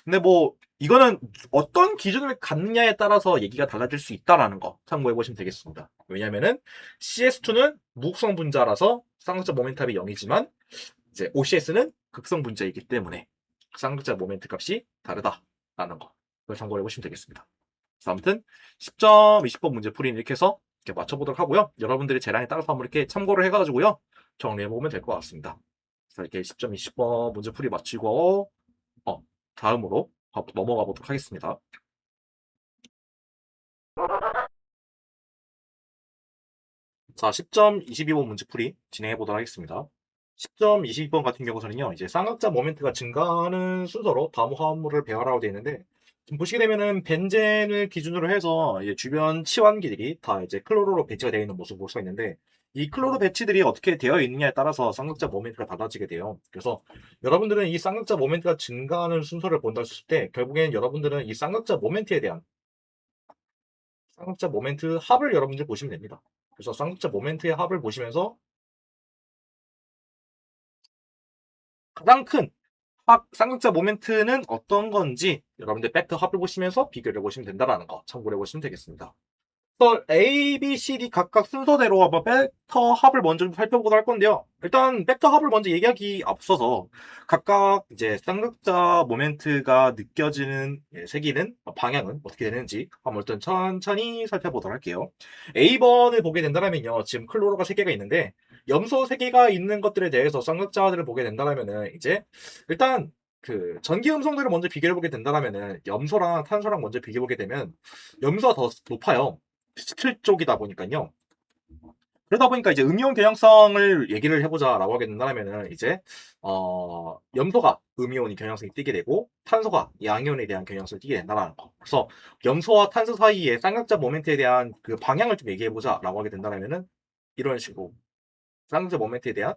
근데 뭐 이거는 어떤 기준을 갖느냐에 따라서 얘기가 달라질 수 있다라는 거 참고해 보시면 되겠습니다. 왜냐면은 CS2는 무극성 분자라서 쌍극자 모멘텀이 0이지만 이제 OCS는 극성 분자이기 때문에 쌍극자 모멘트 값이 다르다라는 거 그걸 참고해 보시면 되겠습니다. 그래서 아무튼 10점, 20번 문제 풀이는 이렇게 해서 이렇게 맞춰보도록 하고요. 여러분들이 재량에 따라서 한번 이렇게 참고를 해가지고요. 정리해 보면 될 것 같습니다. 그래서 이렇게 10점, 20번 문제 풀이 마치고 다음으로 넘어가 보도록 하겠습니다. 자, 10점 22번 문제 풀이 진행해 보도록 하겠습니다. 10점 22번 같은 경우서는요, 이제 쌍극자 모멘트가 증가하는 순서로 다음 화합물을 배열하라고 되어 있는데, 지금 보시게 되면은 벤젠을 기준으로 해서 이제 주변 치환기들이 다 이제 클로로로 배치가 되어 있는 모습을 볼 수가 있는데, 이 클로로 배치들이 어떻게 되어 있느냐에 따라서 쌍극자 모멘트가 달라지게 돼요. 그래서 여러분들은 이 쌍극자 모멘트가 증가하는 순서를 본다 했을 때, 결국엔 여러분들은 이 쌍극자 모멘트에 대한 쌍극자 모멘트 합을 여러분들 보시면 됩니다. 그래서 쌍극자 모멘트의 합을 보시면서 가장 큰 쌍극자 모멘트는 어떤 건지 여러분들 팩터 합을 보시면서 비교를 해보시면 된다는 거 참고를 해보시면 되겠습니다. 그래서 A, B, C, D 각각 순서대로 한번 벡터 합을 먼저 좀 살펴보도록 할 건데요. 일단 벡터 합을 먼저 얘기하기 앞서서 각각 이제 쌍극자 모멘트가 느껴지는 새기는 방향은 어떻게 되는지 한번 일단 천천히 살펴보도록 할게요. A번을 보게 된다면요. 지금 클로로가 3개가 있는데 염소 3개가 있는 것들에 대해서 쌍극자들을 보게 된다면은 이제 일단 그 전기 음성들을 먼저 비교해 보게 된다면은 염소랑 탄소랑 먼저 비교해 보게 되면 염소가 더 높아요. 17쪽이다 보니까요. 그러다 보니까 이제 음이온 경향성을 얘기를 해보자라고 하게 된다면은 이제 염소가 음이온이 경향성이 띄게 되고 탄소가 양이온에 대한 경향성이 띄게 된다는 거. 그래서 염소와 탄소 사이의 쌍극자 모멘트에 대한 그 방향을 좀 얘기해보자라고 하게 된다면은 이런 식으로 쌍극자 모멘트에 대한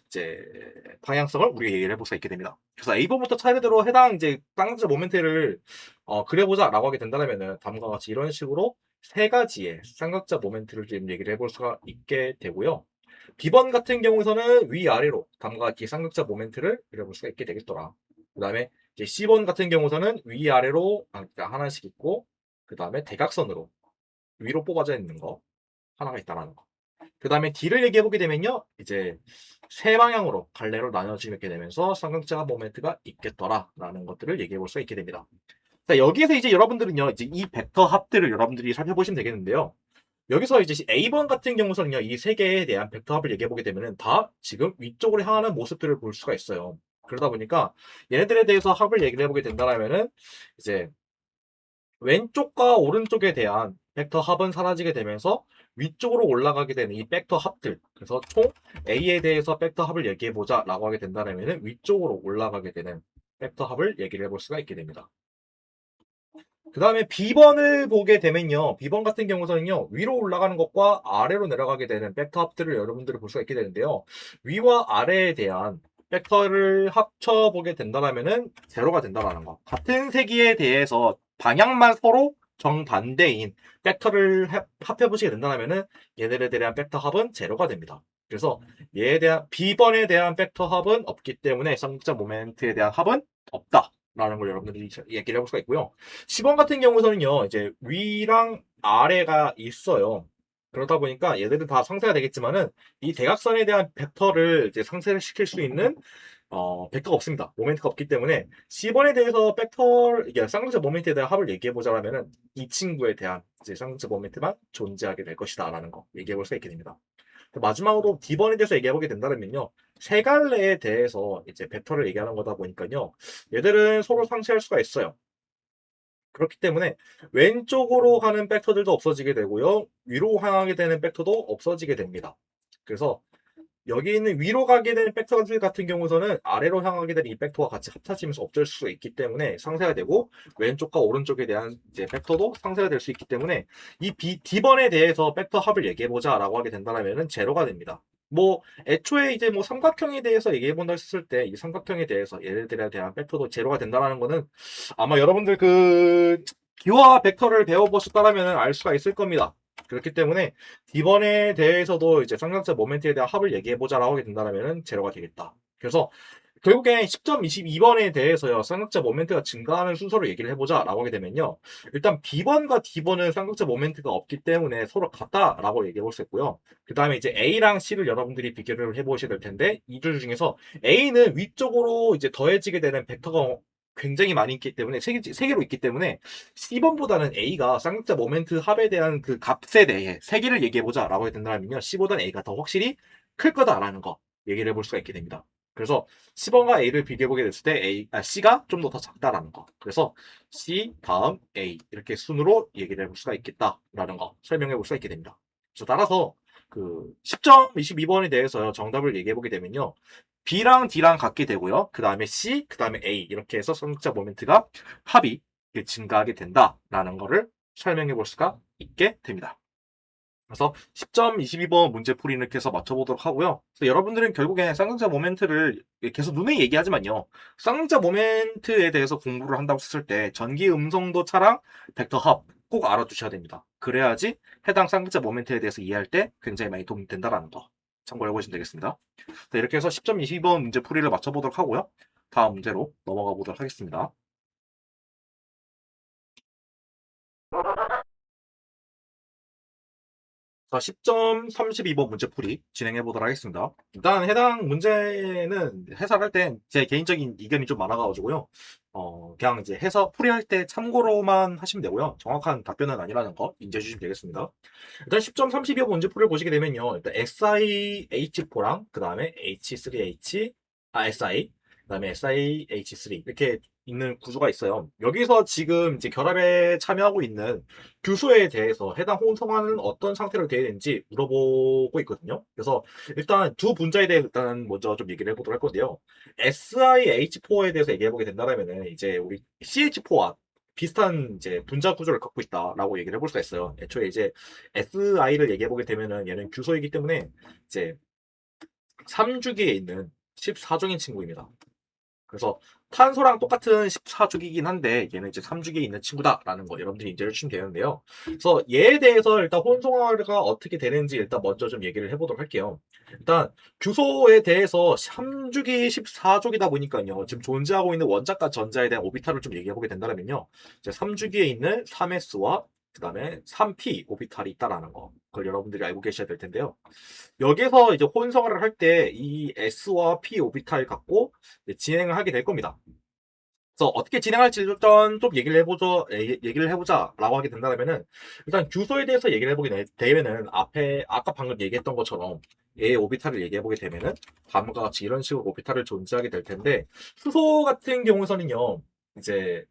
이제 방향성을 우리가 얘기를 해볼 수가 있게 됩니다. 그래서 A번부터 차례대로 해당 이제 쌍극자 모멘트를 그려보자라고 하게 된다면은 다음과 같이 이런 식으로 세 가지의 쌍극자 모멘트를 좀 얘기를 해볼 수가 있게 되고요. B번 같은 경우에는 위아래로 다음과 같이 쌍극자 모멘트를 그려볼 수가 있게 되겠더라. 그 다음에 이제 C번 같은 경우에는 위아래로 그러니까 하나씩 있고 그 다음에 대각선으로 위로 뽑아져 있는 거 하나가 있다라는 거. 그 다음에 D를 얘기해보게 되면요. 이제 세 방향으로 갈래로 나눠지게 되면서 쌍극자 모멘트가 있겠더라라는 것들을 얘기해볼 수가 있게 됩니다. 자, 여기에서 이제 여러분들은요. 이제 이 벡터 합들을 여러분들이 살펴보시면 되겠는데요. 여기서 이제 A번 같은 경우서는요. 이 세 개에 대한 벡터 합을 얘기해보게 되면은 다 지금 위쪽으로 향하는 모습들을 볼 수가 있어요. 그러다 보니까 얘네들에 대해서 합을 얘기를 해보게 된다면은 이제 왼쪽과 오른쪽에 대한 벡터 합은 사라지게 되면서 위쪽으로 올라가게 되는 이 벡터 합들. 그래서 총 A에 대해서 벡터 합을 얘기해보자 라고 하게 된다면 위쪽으로 올라가게 되는 벡터 합을 얘기를 해볼 수가 있게 됩니다. 그 다음에 B번을 보게 되면요. B번 같은 경우서는요. 위로 올라가는 것과 아래로 내려가게 되는 벡터 합들을 여러분들이 볼 수가 있게 되는데요. 위와 아래에 대한 벡터를 합쳐보게 된다면은 제로가 된다는 거. 같은 세기에 대해서 방향만 서로 정반대인 벡터를 합해보시게 된다면은 얘네들에 대한 벡터 합은 제로가 됩니다. 그래서 얘에 대한 B번에 대한 벡터 합은 없기 때문에 쌍극자 모멘트에 대한 합은 없다. 라는 걸 여러분들이 얘기를 해볼 수가 있고요. 10번 같은 경우에는요, 이제 위랑 아래가 있어요. 그러다 보니까 얘들은 다 상쇄가 되겠지만은 이 대각선에 대한 벡터를 이제 상쇄를 시킬 수 있는 벡터가 없습니다. 모멘트가 없기 때문에 10번에 대해서 벡터 이게 쌍극자 모멘트에 대한 합을 얘기해 보자라면은 이 친구에 대한 이제 쌍극자 모멘트만 존재하게 될 것이다라는 거 얘기해 볼 수가 있게 됩니다. 마지막으로 D번에 대해서 얘기해보게 된다면요. 세 갈래에 대해서 이제 벡터를 얘기하는 거다 보니까요. 얘들은 서로 상쇄할 수가 있어요. 그렇기 때문에 왼쪽으로 가는 벡터들도 없어지게 되고요. 위로 향하게 되는 벡터도 없어지게 됩니다. 그래서 여기 있는 위로 가게 되는 벡터들 같은 경우에는 아래로 향하게 되는 이 벡터와 같이 합쳐지면서 없어질 수 있기 때문에 상쇄가 되고 왼쪽과 오른쪽에 대한 이제 벡터도 상쇄가 될 수 있기 때문에 이 D번에 대해서 벡터 합을 얘기해보자라고 하게 된다면은 제로가 됩니다. 뭐 애초에 이제 뭐 삼각형에 대해서 얘기해본다 했을 때 이 삼각형에 대해서 얘네들에 대한 벡터도 제로가 된다는 거는 아마 여러분들 그 기호화 벡터를 배워보셨다면 알 수가 있을 겁니다. 그렇기 때문에 D번에 대해서도 이제 삼각자 모멘트에 대한 합을 얘기해보자라고 하게 된다면 제로가 되겠다. 그래서 결국에 10.22번에 대해서요, 쌍극자 모멘트가 증가하는 순서로 얘기를 해보자라고 하게 되면요. 일단 B번과 D번은 쌍극자 모멘트가 없기 때문에 서로 같다라고 얘기해 볼 수 있고요. 그 다음에 이제 A랑 C를 여러분들이 비교를 해보셔야 될 텐데, 이 줄 중에서 A는 위쪽으로 이제 더해지게 되는 벡터가 굉장히 많이 있기 때문에, 세 개로 있기 때문에, C번보다는 A가 쌍극자 모멘트 합에 대한 그 값에 대해 세 개를 얘기해보자라고 하게 된다면요. C보다는 A가 더 확실히 클 거다라는 거 얘기를 해볼 수가 있게 됩니다. 그래서 10번과 A를 비교해보게 됐을 때 C가 좀 더 작다라는 거. 그래서 C 다음 A 이렇게 순으로 얘기를 해볼 수가 있겠다라는 거 설명해 볼 수가 있게 됩니다. 그래서 따라서 그 10.22번에 대해서 정답을 얘기해 보게 되면요. B랑 D랑 같게 되고요. 그 다음에 C, 그 다음에 A 이렇게 해서 성극자 모멘트가 합이 증가하게 된다라는 거를 설명해 볼 수가 있게 됩니다. 그래서 10.22번 문제풀이는 이렇게 해서 맞춰보도록 하고요. 그래서 여러분들은 결국에 쌍극자 모멘트를 계속 눈에 얘기하지만요. 쌍극자 모멘트에 대해서 공부를 한다고 했을 때 전기 음성도 차랑 벡터 합 꼭 알아두셔야 됩니다. 그래야지 해당 쌍극자 모멘트에 대해서 이해할 때 굉장히 많이 도움이 된다는 거 참고해 보시면 되겠습니다. 자, 이렇게 해서 10.22번 문제풀이를 맞춰보도록 하고요. 다음 문제로 넘어가 보도록 하겠습니다. 자, 10.32번 문제풀이 진행해 보도록 하겠습니다. 일단 해당 문제는 해설할 때 제 개인적인 의견이 좀 많아가지고요. 그냥 이제 해석 풀이할 때 참고로만 하시면 되고요. 정확한 답변은 아니라는 거 인지해 주시면 되겠습니다. 일단 10.32번 문제풀이를 보시게 되면요. 일단 SiH4랑 그 다음에 H3H, SI, 그다음에 SiH3 이렇게 있는 구조가 있어요. 여기서 지금 이제 결합에 참여하고 있는 규소에 대해서 해당 혼성화는 어떤 상태로 되어 있는지 물어보고 있거든요. 그래서 일단 두 분자에 대해 일단 먼저 좀 얘기를 해보도록 할 건데요. SiH4에 대해서 얘기해보게 된다면은 이제 우리 CH4와 비슷한 이제 분자 구조를 갖고 있다라고 얘기를 해볼 수가 있어요. 애초에 이제 SI를 얘기해보게 되면은 얘는 규소이기 때문에 이제 3주기에 있는 14종인 친구입니다. 그래서 탄소랑 똑같은 14주기이긴 한데 얘는 이제 3주기에 있는 친구다라는 거 여러분들이 인지해 주시면 되는데요. 그래서 얘에 대해서 일단 혼성화가 어떻게 되는지 일단 먼저 좀 얘기를 해보도록 할게요. 일단 규소에 대해서 3주기 14족이다 보니까요. 지금 존재하고 있는 원자과 전자에 대한 오비탈을 좀 얘기해 보게 된다면요. 이제 3주기에 있는 3s와 그다음에 3p 오비탈이 있다라는 거. 그걸 여러분들이 알고 계셔야 될 텐데요. 여기서 이제 혼성화를 할 때 이 s와 p 오비탈 갖고 진행을 하게 될 겁니다. 그래서 어떻게 진행할지 일단 좀 얘기를 해보자라고 하게 된다면은 일단 규소에 대해서 얘기를 해보게 되면은 앞에 아까 방금 얘기했던 것처럼 얘의 오비탈을 얘기해보게 되면은 다음과 같이 이런 식으로 오비탈을 존재하게 될 텐데 수소 같은 경우에서는요 이제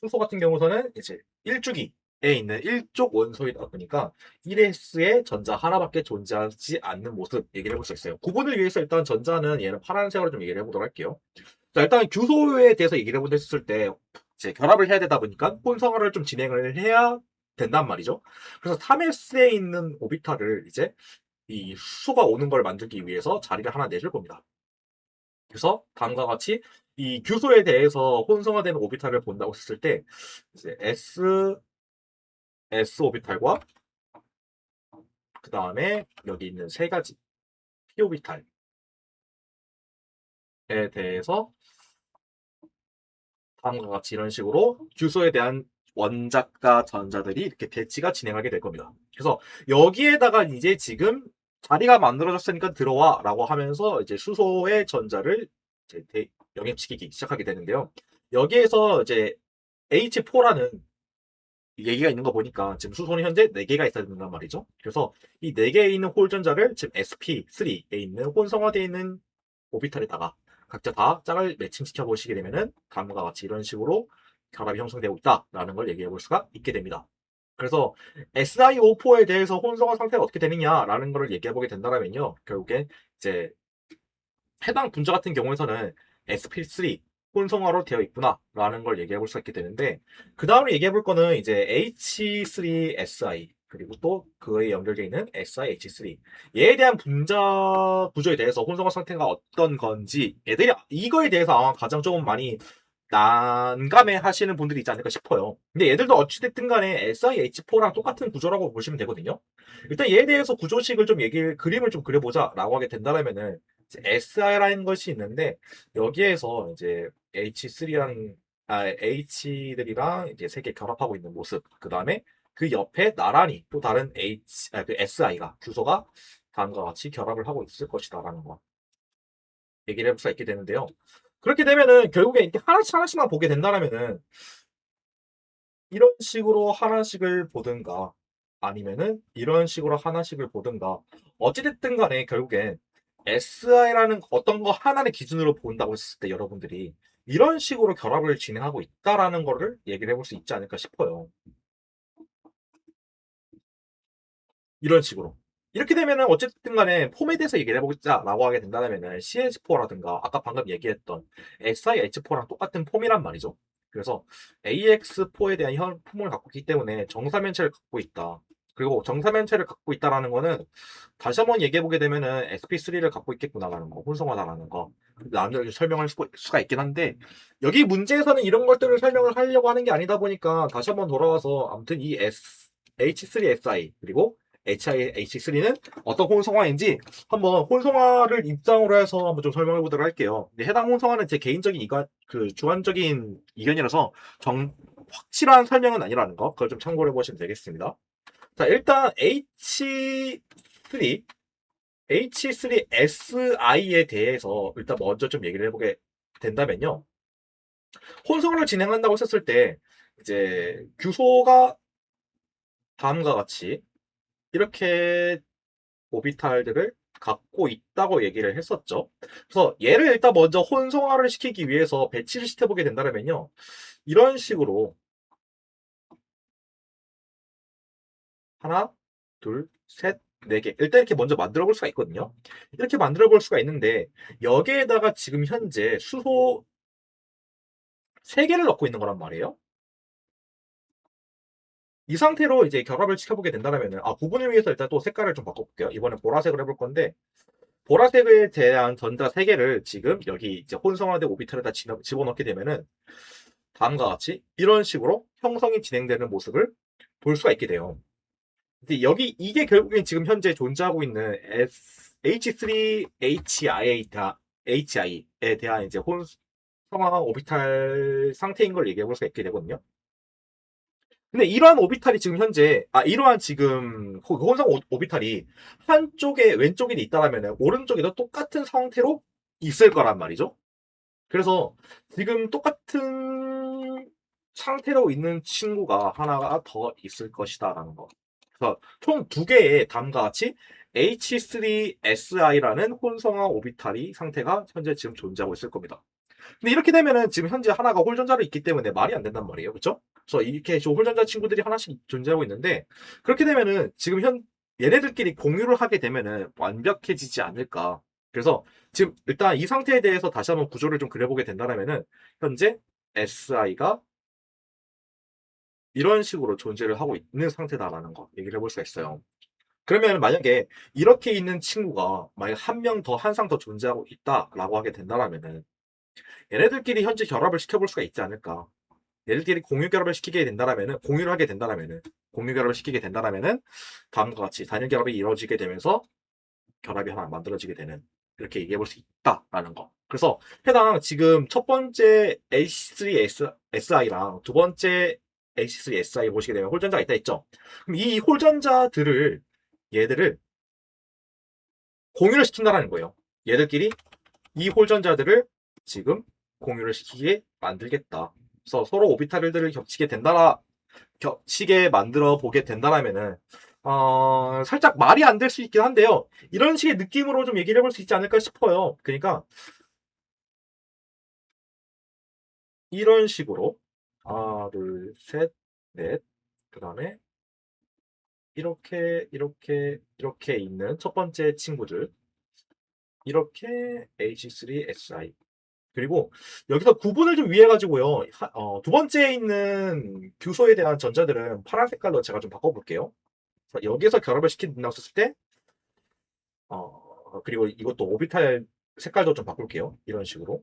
수소 같은 경우서는 이제 1주기에 있는 1족 원소이다 보니까 1s의 전자 하나밖에 존재하지 않는 모습 얘기를 해볼 수 있어요. 구분을 위해서 일단 전자는 얘는 파란색으로 좀 얘기를 해보도록 할게요. 자, 일단 규소에 대해서 얘기를 해보셨을 때 이제 결합을 해야 되다 보니까 혼성화를 좀 진행을 해야 된단 말이죠. 그래서 3s에 있는 오비탈을 이제 이 수소가 오는 걸 만들기 위해서 자리를 하나 내줄 겁니다. 그래서 다음과 같이 이 규소에 대해서 혼성화되는 오비탈을 본다고 했을 때 이제 S 오비탈과 그 다음에 여기 있는 세 가지 P 오비탈에 대해서 다음과 같이 이런 식으로 규소에 대한 원자과 전자들이 이렇게 배치가 진행하게 될 겁니다. 그래서 여기에다가 이제 지금 자리가 만들어졌으니까 들어와 라고 하면서 이제 수소의 전자를 이제 영입시키기 시작하게 되는데요. 여기에서 이제 H4라는 얘기가 있는 거 보니까 지금 수소는 현재 4개가 있어야 된단 말이죠. 그래서 이 4개에 있는 홀전자를 지금 sp3에 있는 혼성화되어 있는 오비탈에다가 각자 다 짝을 매칭시켜 보시게 되면은 다음과 같이 이런 식으로 결합이 형성되고 있다라는 걸 얘기해 볼 수가 있게 됩니다. 그래서 SiO4에 대해서 혼성화 상태가 어떻게 되느냐라는 걸 얘기해 보게 된다면요. 결국에 이제 해당 분자 같은 경우에서는 sp3 혼성화로 되어 있구나라는 걸 얘기해 볼 수 있게 되는데 그 다음으로 얘기해 볼 거는 이제 H3SI 그리고 또 그에 연결되어 있는 SiH3 얘에 대한 분자 구조에 대해서 혼성화 상태가 어떤 건지 애들이 이거에 대해서 아마 가장 조금 많이 난감해 하시는 분들이 있지 않을까 싶어요. 근데 얘들도 어찌됐든 간에 SiH4랑 똑같은 구조라고 보시면 되거든요. 일단 얘에 대해서 구조식을 좀 그림을 좀 그려보자 라고 하게 된다면은 SI라는 것이 있는데 여기에서 이제 H3랑 H들이랑 이제 세 개 결합하고 있는 모습. 그 다음에 그 옆에 나란히 또 다른 그 SI가 주소가 다음과 같이 결합을 하고 있을 것이다라는 거 얘기를 해볼 수 있게 되는데요. 그렇게 되면은 결국에 이렇게 하나씩 하나씩만 보게 된다면은 이런 식으로 하나씩을 보든가 아니면은 이런 식으로 하나씩을 보든가 어찌됐든 간에 결국엔 SI라는 어떤 거 하나의 기준으로 본다고 했을 때 여러분들이 이런 식으로 결합을 진행하고 있다라는 거를 얘기를 해볼 수 있지 않을까 싶어요. 이런 식으로. 이렇게 되면은 어쨌든 간에 폼에 대해서 얘기를 해보자라고 하게 된다면은 CH4라든가 아까 방금 얘기했던 SiH4랑 똑같은 폼이란 말이죠. 그래서 AX4에 대한 폼을 갖고 있기 때문에 정사면체를 갖고 있다. 그리고 정사면체를 갖고 있다라는 거는 다시 한번 얘기해 보게 되면은 sp3를 갖고 있겠구나라는 거, 혼성화다라는 거. 나누어 설명할 수가 있긴 한데 여기 문제에서는 이런 것들을 설명을 하려고 하는 게 아니다 보니까 다시 한번 돌아와서 아무튼 이 H3SI 그리고 HIH3는 어떤 혼성화인지 한번 혼성화를 입장으로 해서 한번 좀 설명해 보도록 할게요. 해당 혼성화는 제 개인적인 그 주관적인 이견이라서 확실한 설명은 아니라는 거 그걸 좀 참고해 보시면 되겠습니다. 자, 일단 H3SI에 대해서 일단 먼저 좀 얘기를 해보게 된다면요. 혼성을 진행한다고 했을 때 이제 규소가 다음과 같이 이렇게 오비탈들을 갖고 있다고 얘기를 했었죠. 그래서 얘를 일단 먼저 혼성화를 시키기 위해서 배치를 시켜보게 된다면요. 이런 식으로 하나, 둘, 셋, 네 개. 일단 이렇게 먼저 만들어 볼 수가 있거든요. 이렇게 만들어 볼 수가 있는데 여기에다가 지금 현재 수소 3개를 넣고 있는 거란 말이에요. 이 상태로 이제 결합을 시켜보게 된다면은 구분을 위해서 일단 또 색깔을 좀 바꿔볼게요. 이번엔 보라색으로 해볼 건데 보라색에 대한 전자 3개를 지금 여기 이제 혼성화된 오비탈에다 집어넣게 되면은 다음과 같이 이런 식으로 형성이 진행되는 모습을 볼 수가 있게 돼요. 근데 여기 이게 결국엔 지금 현재 존재하고 있는 HI에 대한 이제 혼성화 오비탈 상태인 걸 얘기해 볼 수가 있게 되거든요. 근데 이러한 오비탈이 지금 현재 이러한 지금 혼성 오비탈이 한쪽에 왼쪽에 있다라면 오른쪽에도 똑같은 상태로 있을 거란 말이죠. 그래서 지금 똑같은 상태로 있는 친구가 하나가 더 있을 것이다라는 거. 그래서 총 2개의 다음과 같이 H3SI라는 혼성화 오비탈이 상태가 현재 지금 존재하고 있을 겁니다. 근데 이렇게 되면은 지금 현재 하나가 홀전자로 있기 때문에 말이 안 된단 말이에요. 그렇죠? 그래서 이렇게 홀전자 친구들이 하나씩 존재하고 있는데 그렇게 되면은 지금 얘네들끼리 공유를 하게 되면은 완벽해지지 않을까. 그래서 지금 일단 이 상태에 대해서 다시 한번 구조를 좀 그려보게 된다면은 현재 SI가 이런 식으로 존재를 하고 있는 상태다라는 거 얘기를 해볼 수가 있어요. 그러면 만약에 이렇게 있는 친구가 만약 한 명 더 한 쌍 더 존재하고 있다라고 하게 된다면은 얘네들끼리 현재 결합을 시켜볼 수가 있지 않을까. 얘들끼리 공유 결합을 시키게 된다면은 공유를 하게 된다면은 공유 결합을 시키게 된다면은 다음과 같이 단일 결합이 이루어지게 되면서 결합이 하나 만들어지게 되는 이렇게 얘기해 볼 수 있다라는 거. 그래서 해당 지금 첫 번째 H3SI랑 두 번째 H3SI 보시게 되면 홀전자가 있다 했죠. 그럼 이 홀전자들을 얘들을 공유를 시킨다라는 거예요. 얘들끼리 이 홀전자들을 지금 공유를 시키게 만들겠다. 그래서 서로 오비탈들을 겹치게 만들어 보게 된다면은 살짝 말이 안 될 수 있긴 한데요. 이런 식의 느낌으로 좀 얘기를 해볼 수 있지 않을까 싶어요. 그러니까 이런 식으로 하나, 둘, 셋, 넷, 그 다음에 이렇게 있는 첫 번째 친구들 이렇게 H3SI 그리고 여기서 구분을 좀 위해 가지고요. 두 번째에 있는 규소에 대한 전자들은 파란 색깔로 제가 좀 바꿔볼게요. 여기에서 결합을 시킨다고 했을 때, 그리고 이것도 오비탈 색깔도 좀 바꿀게요. 이런 식으로.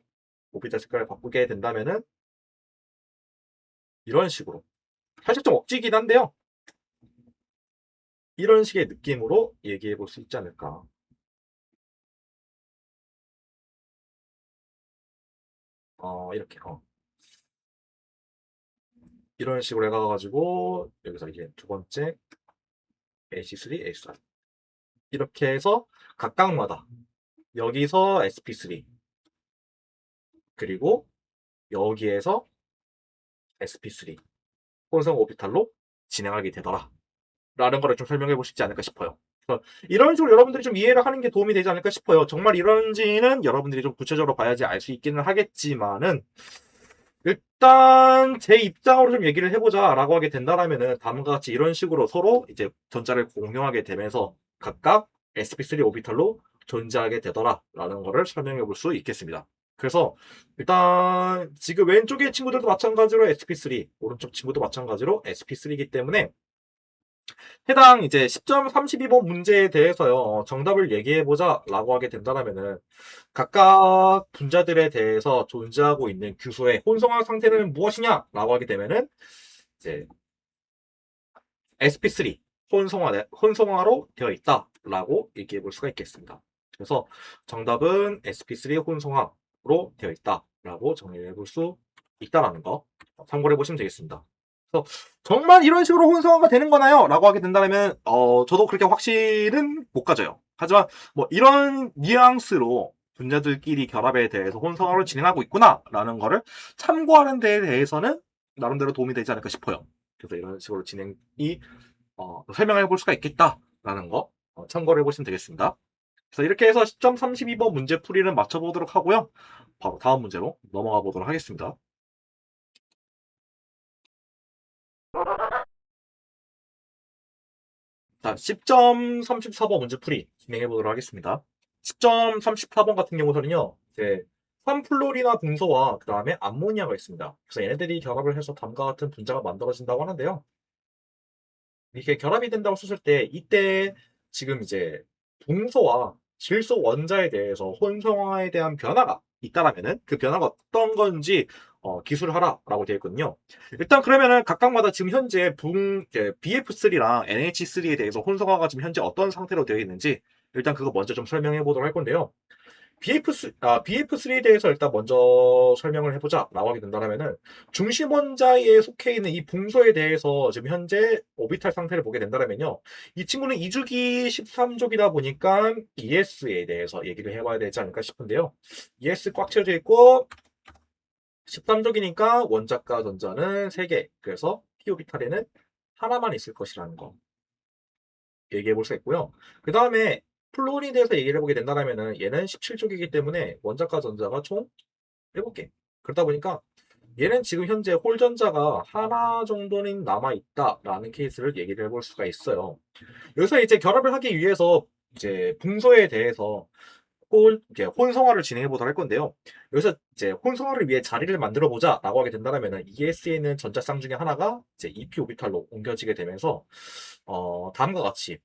오비탈 색깔을 바꾸게 된다면은 이런 식으로. 살짝 좀 억지긴 한데요. 이런 식의 느낌으로 얘기해 볼 수 있지 않을까. 이렇게. 이런 식으로 해가지고 여기서 이제 두 번째 AC3, AC4 이렇게 해서 각각마다 여기서 SP3 그리고 여기에서 SP3 혼성 오비탈로 진행하게 되더라 라는 거를 좀 설명해 보시지 않을까 싶어요. 이런 식으로 여러분들이 좀 이해를 하는 게 도움이 되지 않을까 싶어요. 정말 이런지는 여러분들이 좀 구체적으로 봐야지 알 수 있기는 하겠지만은 일단 제 입장으로 좀 얘기를 해보자라고 하게 된다라면은 다음과 같이 이런 식으로 서로 이제 전자를 공유하게 되면서 각각 sp3 오비탈로 존재하게 되더라라는 거를 설명해 볼 수 있겠습니다. 그래서 일단 지금 왼쪽의 친구들도 마찬가지로 sp3, 오른쪽 친구도 마찬가지로 sp3이기 때문에 해당 이제 10.32번 문제에 대해서요, 정답을 얘기해보자라고 하게 된다면은 각각 분자들에 대해서 존재하고 있는 규소의 혼성화 상태는 무엇이냐라고 하게 되면은 이제 sp3 혼성화로 되어 있다라고 얘기해 볼 수가 있겠습니다. 그래서 정답은 sp3 혼성화로 되어 있다라고 정리해 볼 수 있다라는 거 참고해 보시면 되겠습니다. 그래서 정말 이런 식으로 혼성화가 되는 거나요? 라고 하게 된다면 저도 그렇게 확실은 못 가져요. 하지만 뭐 이런 뉘앙스로 분자들끼리 결합에 대해서 혼성화를 진행하고 있구나라는 거를 참고하는 데에 대해서는 나름대로 도움이 되지 않을까 싶어요. 그래서 이런 식으로 진행이 설명해 볼 수가 있겠다라는 거 참고를 해보시면 되겠습니다. 그래서 이렇게 해서 10.32번 문제 풀이는 맞춰보도록 하고요. 바로 다음 문제로 넘어가 보도록 하겠습니다. 자, 10.34번 문제 풀이 진행해 보도록 하겠습니다. 10.34번 같은 경우는요, 이제 산플로리나 붕소와 그 다음에 암모니아가 있습니다. 그래서 얘네들이 결합을 해서 다음과 같은 분자가 만들어진다고 하는데요. 이렇게 결합이 된다고 썼을 때 이때 지금 이제 붕소와 질소 원자에 대해서 혼성화에 대한 변화가 있다라면은 그 변화가 어떤 건지 기술하라라고 되어 있거든요. 일단 그러면은 각각마다 지금 현재 BF3랑 NH3에 대해서 혼성화가 지금 현재 어떤 상태로 되어 있는지 일단 그거 먼저 좀 설명해 보도록 할 건데요. BF3에 대해서 일단 먼저 설명을 해보자 라고 하게 된다면은 중심 원자에 속해 있는 이 붕소에 대해서 지금 현재 오비탈 상태를 보게 된다면요. 이 친구는 2주기 13족이다 보니까 ES에 대해서 얘기를 해봐야 되지 않을까 싶은데요. ES 꽉 채워져 있고 13족이니까 원자과 전자는 3개. 그래서 p 오비탈에는 하나만 있을 것이라는 거 얘기해 볼 수 있고요. 그 다음에 플로린에 대해서 얘기를 해보게 된다면은 얘는 17족이기 때문에 원자과 전자가 총 7개. 그러다 보니까 얘는 지금 현재 홀전자가 하나 정도는 남아있다라는 케이스를 얘기를 해볼 수가 있어요. 여기서 이제 결합을 하기 위해서 이제 붕소에 대해서 이제 혼성화를 진행해 보도록 할 건데요. 여기서 이제 혼성화를 위해 자리를 만들어 보자라고 하게 된다면은 ES에 있는 전자쌍 중에 하나가 이제 EP 오비탈로 옮겨지게 되면서 다음과 같이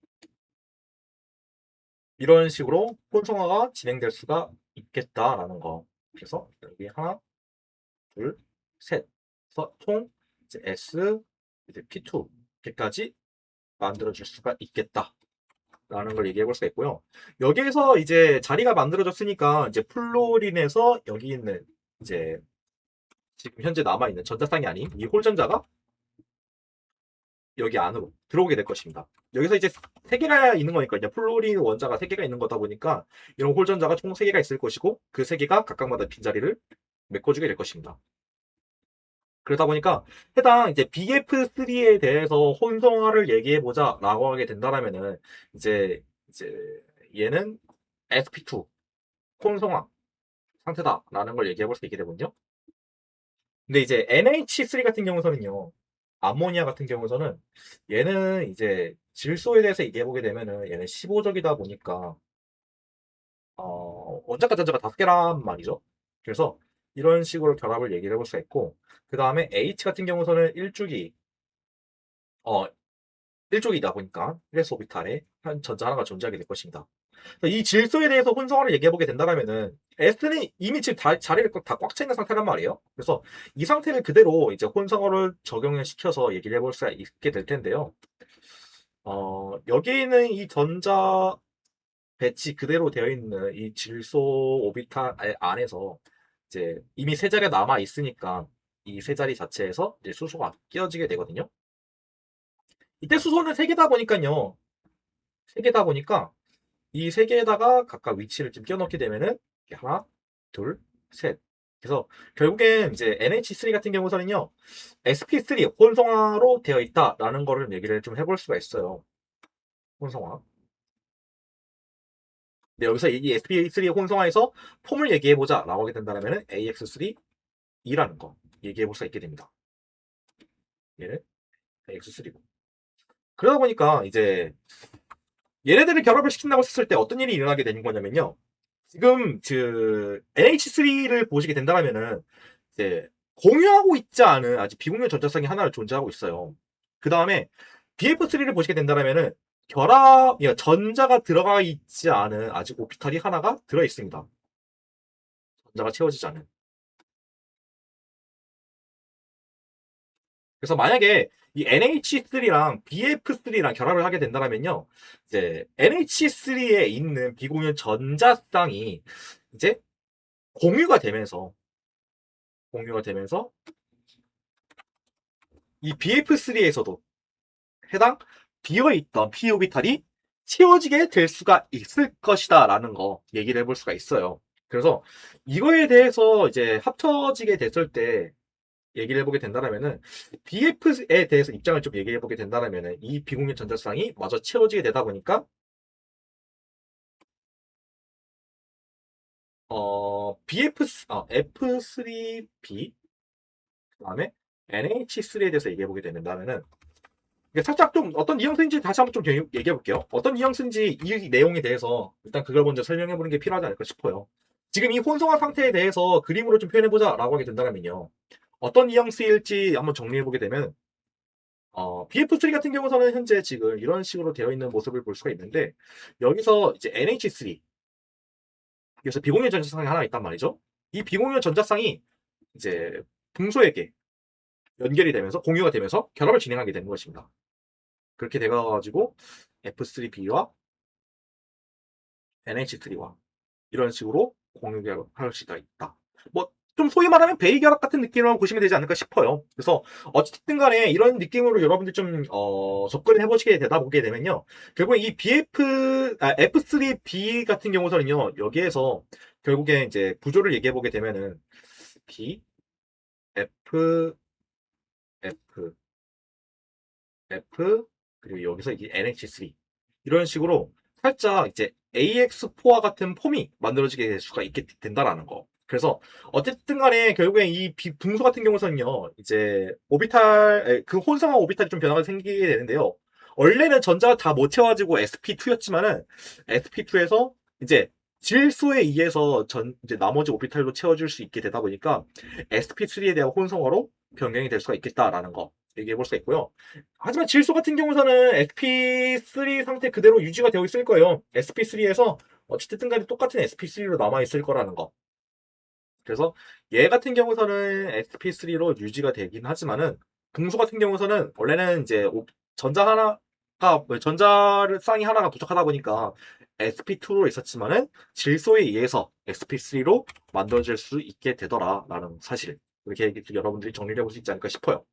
이런 식으로 혼성화가 진행될 수가 있겠다라는 거. 그래서 여기 하나, 둘, 셋. 그래서 총 이제 S, 이제 P2 이렇게까지 만들어줄 수가 있겠다라는 걸 얘기해 볼 수가 있고요. 여기에서 이제 자리가 만들어졌으니까 이제 플로린에서 여기 있는 이제 지금 현재 남아 있는 전자쌍이 아닌 이 홀전자가 여기 안으로 들어오게 될 것입니다. 여기서 이제 3개가 있는 거니까 이제 플로린 원자가 3개가 있는 거다 보니까 이런 홀전자가 총 3개가 있을 것이고 그 3개가 각각마다 빈자리를 메꿔주게 될 것입니다. 그러다 보니까 해당 이제 BF3에 대해서 혼성화를 얘기해 보자라고 하게 된다면은 이제 얘는 sp2 혼성화 상태다라는 걸 얘기해 볼 수 있게 되거든요. 근데 이제 NH3 같은 경우서는요. 암모니아 같은 경우서는 얘는 이제 질소에 대해서 얘기해 보게 되면은 얘는 15적이다 보니까 원자과 전자가 5개란 말이죠. 그래서 이런 식으로 결합을 얘기를 해볼 수가 있고 그 다음에 H 같은 경우서는 1주기 어 1족이다 보니까 1s 오비탈에 한 전자 하나가 존재하게 될 것입니다. 이 질소에 대해서 혼성화를 얘기해 보게 된다면은 S는 이미 지금 자리를 다 꽉 차 있는 상태란 말이에요. 그래서 이 상태를 그대로 이제 혼성화를 적용을 시켜서 얘기를 해볼 수가 있게 될 텐데요. 여기 있는 이 전자 배치 그대로 되어 있는 이 질소 오비탈 안에서 이제 이미 세 자리가 남아 있으니까 이 세 자리 자체에서 이제 수소가 끼어지게 되거든요. 이때 수소는 세 개다 보니까요. 세 개다 보니까 이 세 개에다가 각각 위치를 좀 끼워넣게 되면은 하나, 둘, 셋. 그래서 결국엔 이제 NH3 같은 경우서는요, sp3 혼성화로 되어 있다라는 거를 얘기를 좀 해볼 수가 있어요. 혼성화. 근데 여기서 이 sp3 혼성화에서 폼을 얘기해보자라고 하게 된다면 AX3E라는 거 얘기해볼 수가 있게 됩니다. 얘는 AX3고. 그러다 보니까 이제 얘네들을 결합을 시킨다고 했을 때 어떤 일이 일어나게 되는 거냐면요. 지금 그 NH3를 보시게 된다면은 이제 공유하고 있지 않은 아직 비공유 전자쌍이 하나 존재하고 있어요. 그 다음에 BF3를 보시게 된다면은 전자가 들어가 있지 않은 아직 오피탈이 하나가 들어 있습니다. 전자가 채워지지 않은. 그래서 만약에 이 NH3랑 BF3랑 결합을 하게 된다면요, 이제 NH3에 있는 비공유 전자쌍이 이제 공유가 되면서 이 BF3에서도 해당 비어있던 p 오비탈이 채워지게 될 수가 있을 것이다 라는 거 얘기를 해볼 수가 있어요. 그래서 이거에 대해서 이제 합쳐지게 됐을 때 얘기를 해보게 된다면은 BF에 대해서 입장을 좀 얘기해보게 된다면은 이 비공유 전자쌍이 마저 채워지게 되다 보니까 F3B 그다음에 NH3에 대해서 얘기해 보게 된다면은 이게 살짝 좀 어떤 뉘앙스인지 다시 한번 좀 얘기해 볼게요. 어떤 뉘앙스인지 이 내용에 대해서 일단 그걸 먼저 설명해 보는 게 필요하지 않을까 싶어요. 지금 이 혼성화 상태에 대해서 그림으로 좀 표현해 보자라고 하게 된다면요. 어떤 뉘앙스일지 한번 정리해 보게 되면 BF3 같은 경우서는 현재 지금 이런 식으로 되어 있는 모습을 볼 수가 있는데 여기서 이제 NH3 여기서 비공유 전자쌍이 하나 있단 말이죠. 이 비공유 전자쌍이 이제 붕소에게 연결이 되면서 공유가 되면서 결합을 진행하게 되는 것입니다. 그렇게 돼가지고 F3B와 NH3와 이런 식으로 공유할 수가 있다. 뭐 좀 소위 말하면 베이결합 같은 느낌으로 보시면 되지 않을까 싶어요. 그래서 어쨌든 간에 이런 느낌으로 여러분들 좀 접근을 해보시게 되다 보게 되면요. 결국 이 F3B 같은 경우서는요. 여기에서 결국에 이제 구조를 얘기해 보게 되면은 B, F, F, F 그리고 여기서 이게 NH3 이런 식으로 살짝 이제 AX4와 같은 폼이 만들어지게 될 수가 있게 된다라는 거. 그래서 어쨌든 간에 결국에 이 붕소 같은 경우서는요. 이제 그 혼성화 오비탈이 좀 변화가 생기게 되는데요. 원래는 전자가 다 못 채워지고 SP2였지만은 SP2에서 이제 질소에 의해서 이제 나머지 오비탈로 채워줄 수 있게 되다 보니까 SP3에 대한 혼성화로 변경이 될 수가 있겠다라는 거 얘기해 볼 수가 있고요. 하지만 질소 같은 경우서는 SP3 상태 그대로 유지가 되어 있을 거예요. SP3에서 어쨌든 간에 똑같은 SP3로 남아 있을 거라는 거. 그래서 얘 같은 경우서는 SP3로 유지가 되긴 하지만은 붕소 같은 경우서는 원래는 이제 전자 하나가 전자를 쌍이 하나가 부족하다 보니까 SP2로 있었지만은 질소에 의해서 SP3로 만들어질 수 있게 되더라라는 사실. 이렇게 여러분들이 정리를 해볼 수 있지 않을까 싶어요.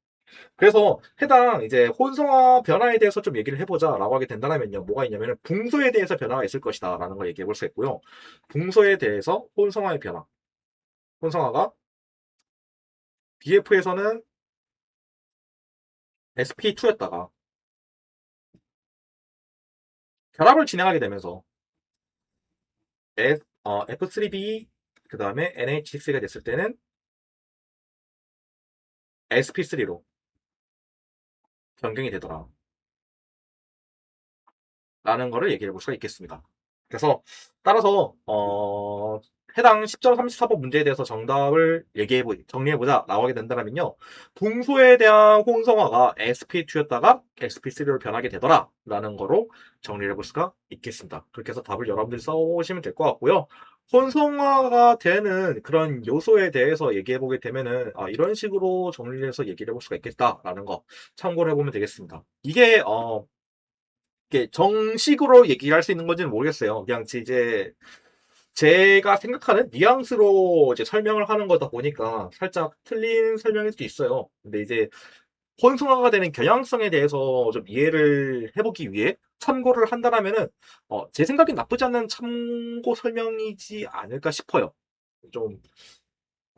그래서 해당 이제 혼성화 변화에 대해서 좀 얘기를 해보자라고 하게 된다면요. 뭐가 있냐면은 붕소에 대해서 변화가 있을 것이다라는 걸 얘기해 볼 수 있고요. 붕소에 대해서 혼성화의 변화. 혼성화가 BF에서는 SP2였다가 결합을 진행하게 되면서 F3B 그 다음에 NH6가 됐을 때는 SP3로 변경이 되더라. 라는 거를 얘기해 볼 수가 있겠습니다. 그래서 따라서 해당 10.34번 문제에 대해서 정답을 정리해보자 라고 하게 된다면요. 붕소에 대한 혼성화가 sp2였다가 sp3로 변하게 되더라 라는 거로 정리를 해볼 수가 있겠습니다. 그렇게 해서 답을 여러분들이 써보시면 될 것 같고요. 혼성화가 되는 그런 요소에 대해서 얘기해보게 되면은 이런 식으로 정리해서 얘기를 해볼 수가 있겠다라는 거 참고를 해보면 되겠습니다. 이게 정식으로 얘기할 수 있는 건지는 모르겠어요. 그냥 이제 제가 생각하는 뉘앙스로 이제 설명을 하는 거다 보니까 살짝 틀린 설명일 수도 있어요. 근데 이제 혼성화가 되는 경향성에 대해서 좀 이해를 해보기 위해 참고를 한다면은 제 생각엔 나쁘지 않은 참고 설명이지 않을까 싶어요. 좀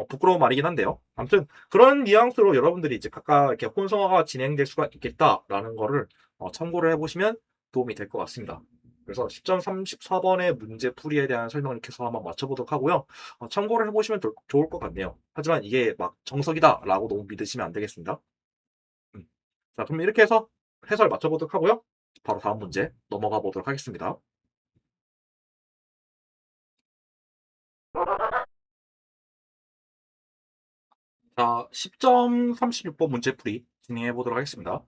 부끄러운 말이긴 한데요. 아무튼 그런 뉘앙스로 여러분들이 이제 각각 이렇게 혼성화가 진행될 수가 있겠다라는 거를 참고를 해보시면 도움이 될 것 같습니다. 그래서 10.34번의 문제 풀이에 대한 설명을 이렇게 해서 한번 맞춰보도록 하고요. 참고를 해보시면 좋을 것 같네요. 하지만 이게 막 정석이다라고 너무 믿으시면 안 되겠습니다. 자, 그럼 이렇게 해서 해설 맞춰보도록 하고요. 바로 다음 문제 넘어가 보도록 하겠습니다. 자, 10.36번 문제풀이 진행해 보도록 하겠습니다.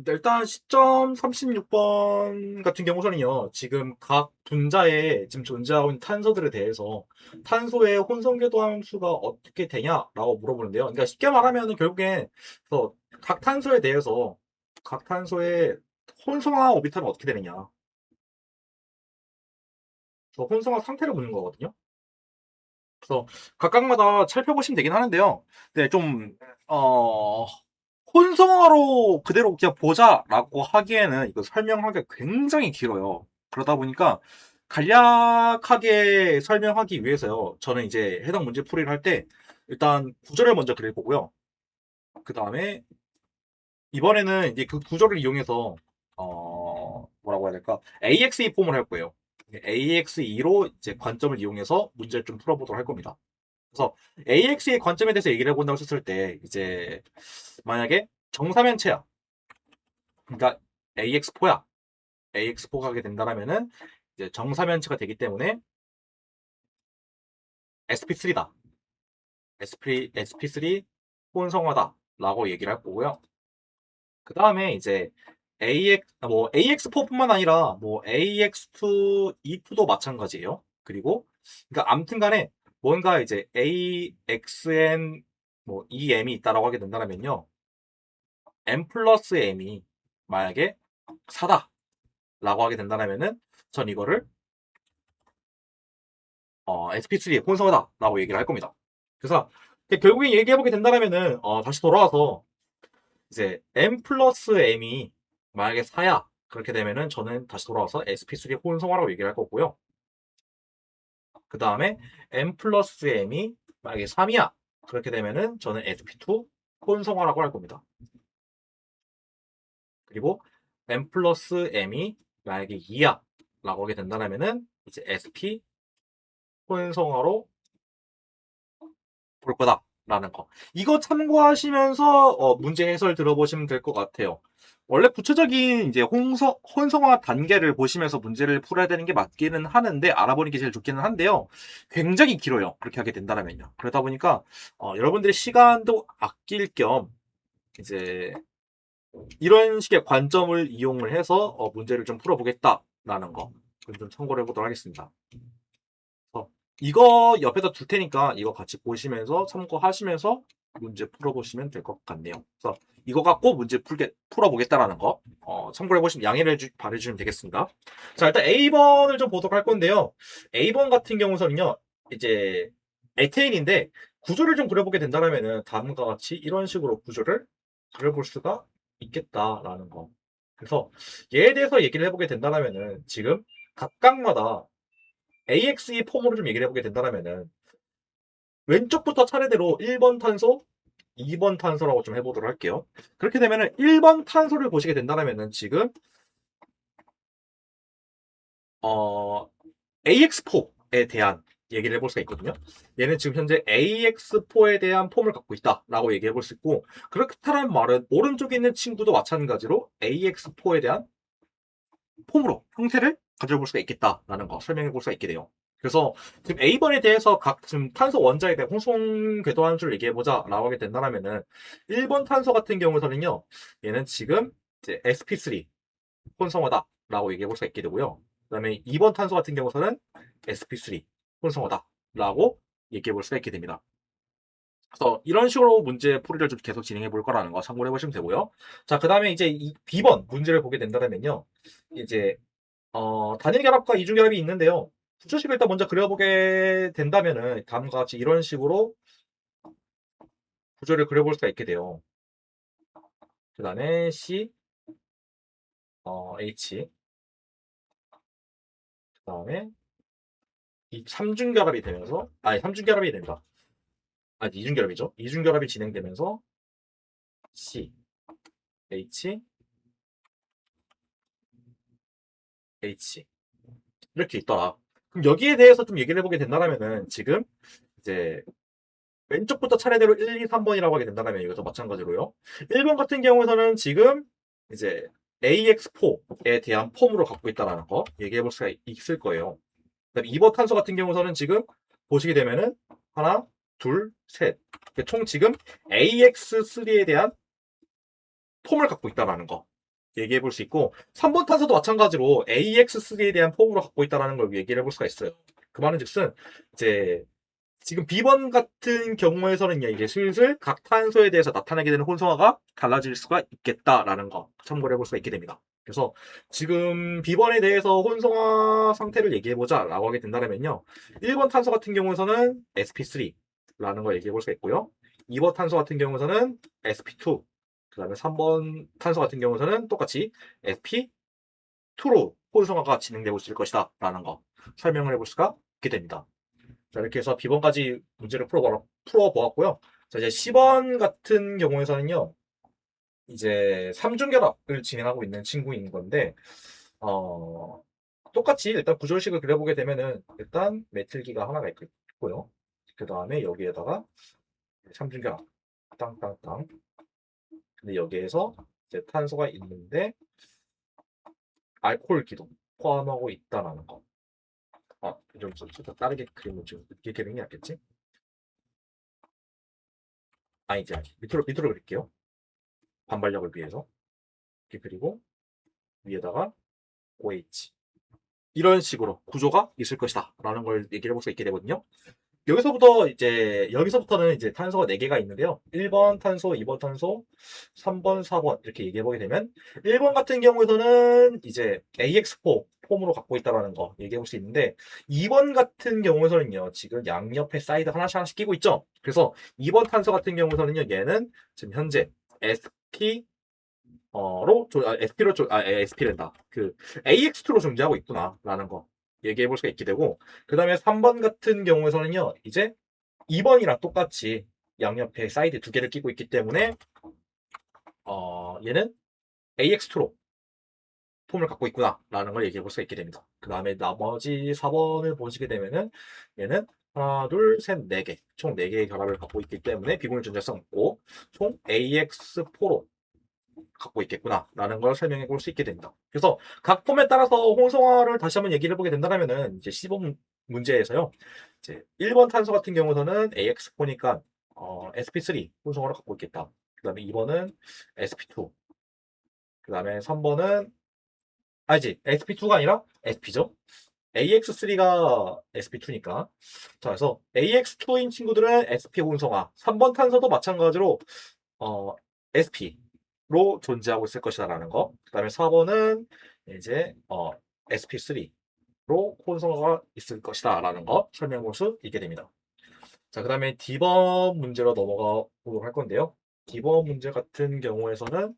일단 10.36번 같은 경우서는요, 지금 각 분자에 지금 존재하고 있는 탄소들에 대해서 탄소의 혼성궤도 함수가 어떻게 되냐라고 물어보는데요. 그러니까 쉽게 말하면 결국에 각 탄소에 대해서 각 탄소의 혼성화 오비탈은 어떻게 되느냐. 그래서 혼성화 상태를 묻는 거거든요. 그래서 각각마다 살펴보시면 되긴 하는데요. 네, 혼성어로 그대로 그냥 보자라고 하기에는 이거 설명하기가 굉장히 길어요. 그러다 보니까 간략하게 설명하기 위해서요. 저는 이제 해당 문제 풀이를 할 때 일단 구조를 먼저 그려보고요. 그 다음에 이번에는 이제 그 구조를 이용해서 뭐라고 해야 될까? AXE 폼을 할 거예요. AX2로 이제 관점을 이용해서 문제를 좀 풀어보도록 할 겁니다. 그래서 AX의 관점에 대해서 얘기를 해본다고 했을 때 이제 만약에 정사면체야. 그러니까 AX4야. AX4가 하게 된다라면은 이제 정사면체가 되기 때문에 SP3다. SP3 혼성화다라고 얘기를 할 거고요. 그 다음에 이제 AX4뿐만 아니라 뭐 AX2, E2도 마찬가지예요. 그리고 그러니까 아무튼간에 뭔가 이제 AXN 뭐 EM이 있다라고 하게 된다면요, M 플러스 M이 만약에 4다라고 하게 된다면은 전 이거를 SP3 혼성화다라고 얘기를 할 겁니다. 그래서 결국에 얘기해보게 된다면은 다시 돌아와서 이제 M 플러스 M이 만약에 4야. 그렇게 되면은 저는 다시 돌아와서 SP3 혼성화라고 얘기를 할 거고요. 그 다음에 M 플러스 M이 만약에 3이야. 그렇게 되면은 저는 SP2 혼성화라고 할 겁니다. 그리고 M 플러스 M이 만약에 2야. 라고 하게 된다면은 이제 SP 혼성화로 볼 거다라는 거. 이거 참고하시면서 문제 해설 들어보시면 될 것 같아요. 원래 구체적인 이제 혼성화 단계를 보시면서 문제를 풀어야 되는 게 맞기는 하는데 알아보는 게 제일 좋기는 한데요. 굉장히 길어요. 그렇게 하게 된다면요. 그러다 보니까 여러분들의 시간도 아낄 겸 이제 이런 식의 관점을 이용을 해서 문제를 좀 풀어보겠다라는 거 좀 참고를 해보도록 하겠습니다. 이거 옆에다 둘 테니까 이거 같이 보시면서 참고하시면서 문제 풀어보시면 될 것 같네요. 그래서 이거 갖고 문제 풀어보겠다라는 거 참고해 보시면 양해를 바라주시면 되겠습니다. 자, 일단 A번을 좀 보도록 할 건데요. A번 같은 경우서는요, 이제 에테인인데 구조를 좀 그려보게 된다면은 다음과 같이 이런 식으로 구조를 그려볼 수가 있겠다라는 거. 그래서 얘에 대해서 얘기를 해보게 된다면은 지금 각각마다 AXE 폼으로 좀 얘기를 해보게 된다면은 왼쪽부터 차례대로 1번 탄소, 2번 탄소라고 좀 해보도록 할게요. 그렇게 되면은 1번 탄소를 보시게 된다면은 지금 AX4에 대한 얘기를 해볼 수가 있거든요. 얘는 지금 현재 AX4에 대한 폼을 갖고 있다라고 얘기해 볼 수 있고, 그렇다는 말은 오른쪽에 있는 친구도 마찬가지로 AX4에 대한 폼으로 형태를 가져볼 수가 있겠다라는 거 설명해 볼 수가 있게 돼요. 그래서 지금 A번에 대해서 각 지금 탄소 원자에 대한 홍송 궤도 함수를 얘기해 보자라고 하게 된다면은 1번 탄소 같은 경우에서는요, 얘는 지금 이제 sp3 혼성화다라고 얘기해 볼 수가 있게 되고요. 그다음에 2번 탄소 같은 경우에서는 sp3 혼성화다라고 얘기해 볼 수가 있게 됩니다. 그래서 이런 식으로 문제 풀이를 좀 계속 진행해 볼 거라는 거 참고해 보시면 되고요. 자, 그다음에 이제 이 B번 문제를 보게 된다면요, 이제 단일 결합과 이중 결합이 있는데요. 구조식을 일단 먼저 그려보게 된다면은 다음과 같이 이런 식으로 구조를 그려볼 수가 있게 돼요. 그 다음에 C, H, 그 다음에 이 3중 결합이 되면서, 아니 3중 결합이 된다. 아니 2중 결합이죠. 2중 결합이 진행되면서 C, H, H 이렇게 있더라. 그럼 여기에 대해서 좀 얘기를 해보게 된다면은 지금 이제 왼쪽부터 차례대로 1, 2, 3번이라고 하게 된다면 이것도 마찬가지로요. 1번 같은 경우에서는 지금 이제 AX4에 대한 폼으로 갖고 있다는 거 얘기해 볼 수가 있을 거예요. 그다음에 2번 탄소 같은 경우에서는 지금 보시게 되면은 하나, 둘, 셋. 총 지금 AX3에 대한 폼을 갖고 있다는 거 얘기해 볼 수 있고, 3번 탄소도 마찬가지로 AX3에 대한 폼으로 갖고 있다는 걸 얘기를 해볼 수가 있어요. 그 말은 즉슨 이제 지금 B번 같은 경우에서는 이제 슬슬 각 탄소에 대해서 나타나게 되는 혼성화가 달라질 수가 있겠다라는 거 참고를 해볼 수가 있게 됩니다. 그래서 지금 B번에 대해서 혼성화 상태를 얘기해보자 라고 하게 된다면요, 1번 탄소 같은 경우에서는 sp3라는 걸 얘기해 볼 수가 있고요, 2번 탄소 같은 경우에서는 sp2, 그 다음에 3번 탄소 같은 경우에서는 똑같이 sp2로 혼성화가 진행되고 있을 것이다 라는 거 설명을 해볼 수가 있게 됩니다. 자, 이렇게 해서 B번까지 문제를 풀어보았고요. 자, 이제 C번 같은 경우에서는요, 이제 삼중결합을 진행하고 있는 친구인 건데, 어, 똑같이 일단 구조식을 그려보게 되면은 일단 메틸기가 하나가 있고요. 그 다음에 여기에다가 삼중결합 땅땅땅. 근데 여기에서 이제 탄소가 있는데 알코올 기동 포함하고 있다라는 거. 좀 다르게 그림을 좀 이렇게 그리는 게 낫겠지? 이제 밑으로 그릴게요. 반발력을 위해서. 이렇게 그리고 위에다가 OH. 이런 식으로 구조가 있을 것이다. 라는 걸 얘기를 해볼 수 있게 되거든요. 여기서부터는 이제 탄소가 4개가 있는데요. 1번 탄소, 2번 탄소, 3번, 4번 이렇게 얘기해 보게 되면 1번 같은 경우에서는 이제 AX4 폼으로 갖고 있다는 거 얘기해 볼 수 있는데 2번 같은 경우에서는요. 지금 양옆에 사이드 하나씩 끼고 있죠. 그래서 2번 탄소 같은 경우에서는요. 얘는 지금 현재 SP SP랜다. 그 AX2로 존재하고 있구나라는 거 얘기해 볼 수가 있게 되고, 그 다음에 3번 같은 경우에서는요, 이제 2번이랑 똑같이 양옆에 사이드 2개를 끼고 있기 때문에, 얘는 AX2로 폼을 갖고 있구나라는 걸 얘기해 볼 수가 있게 됩니다. 그 다음에 나머지 4번을 보시게 되면은, 얘는 하나, 둘, 셋, 4개, 총 4개의 결합을 갖고 있기 때문에 비공유 전자성 없고, 총 AX4로 갖고 있겠구나라는 걸 설명해 볼 수 있게 됩니다. 그래서 각 폼에 따라서 혼성화를 다시 한번 얘기를 해보게 된다면은 이제 15번 문제에서요. 이제 1번 탄소 같은 경우는 AX4니까 sp3 혼성화를 갖고 있겠다. 그 다음에 2번은 sp2. 그 다음에 3번은 sp2가 아니라 sp죠. AX3가 sp2니까. 자, 그래서 AX2인 친구들은 sp 혼성화. 3번 탄소도 마찬가지로 sp 로 존재하고 있을 것이다라는 거. 그 다음에 4번은 이제 sp3로 혼성화가 있을 것이다라는 거 설명해 볼 수 있게 됩니다. 자, 그 다음에 D번 문제로 넘어가 보도록 할 건데요. D번 문제 같은 경우에서는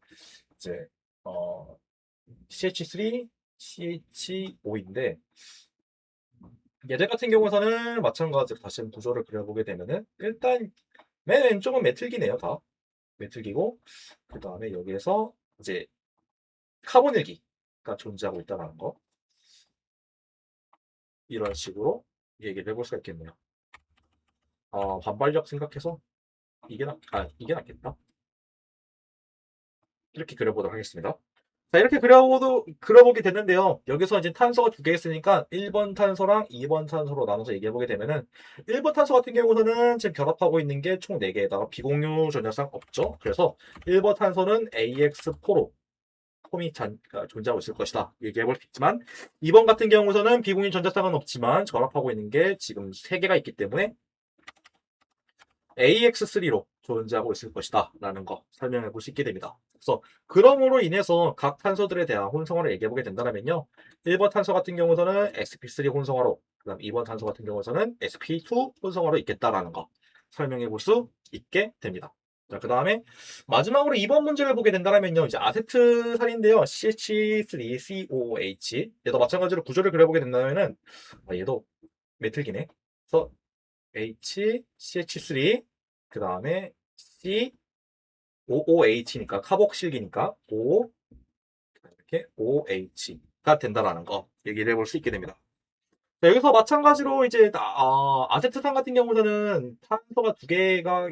이제 CH3, CH5인데 얘들 같은 경우에서는 마찬가지로 다시 구조를 그려보게 되면은 일단 맨 왼쪽은 메틸기네요, 다. 메틸기고 그 다음에 여기에서 이제 카본일기가 존재하고 있다는 거. 이런 식으로 얘기를 해볼 수가 있겠네요. 반발력 생각해서 이게 낫겠다. 이렇게 그려보도록 하겠습니다. 자, 이렇게 그려보게 됐는데요. 여기서 이제 탄소가 2개 있으니까 1번 탄소랑 2번 탄소로 나눠서 얘기해보게 되면은 1번 탄소 같은 경우는 지금 결합하고 있는 게 총 4개에다가 비공유 전자쌍 없죠. 그래서 1번 탄소는 AX4로 폼이 존재하고 있을 것이다. 얘기해볼 수 있지만 2번 같은 경우에는 비공유 전자쌍은 없지만 결합하고 있는 게 지금 3개가 있기 때문에 AX3로 존재하고 있을 것이다 라는 거 설명해 볼 수 있게 됩니다. 그래서 그럼으로 인해서 각 탄소들에 대한 혼성화를 얘기해 보게 된다면요. 1번 탄소 같은 경우에는 sp3 혼성화로, 그 다음 2번 탄소 같은 경우에는 sp2 혼성화로 있겠다라는 거 설명해 볼 수 있게 됩니다. 자, 그 다음에 마지막으로 2번 문제를 보게 된다면요. 이제 아세트산인데요. CH3COOH. 얘도 마찬가지로 구조를 그려보게 된다면은 얘도 메틸기네. 그래서 H, CH3, 그 다음에 C, OOH니까 카복실기니까 O, 이렇게 OH가 된다라는 거 얘기를 해볼 수 있게 됩니다. 자, 여기서 마찬가지로 이제 아세트산 같은 경우는 탄소가 2개가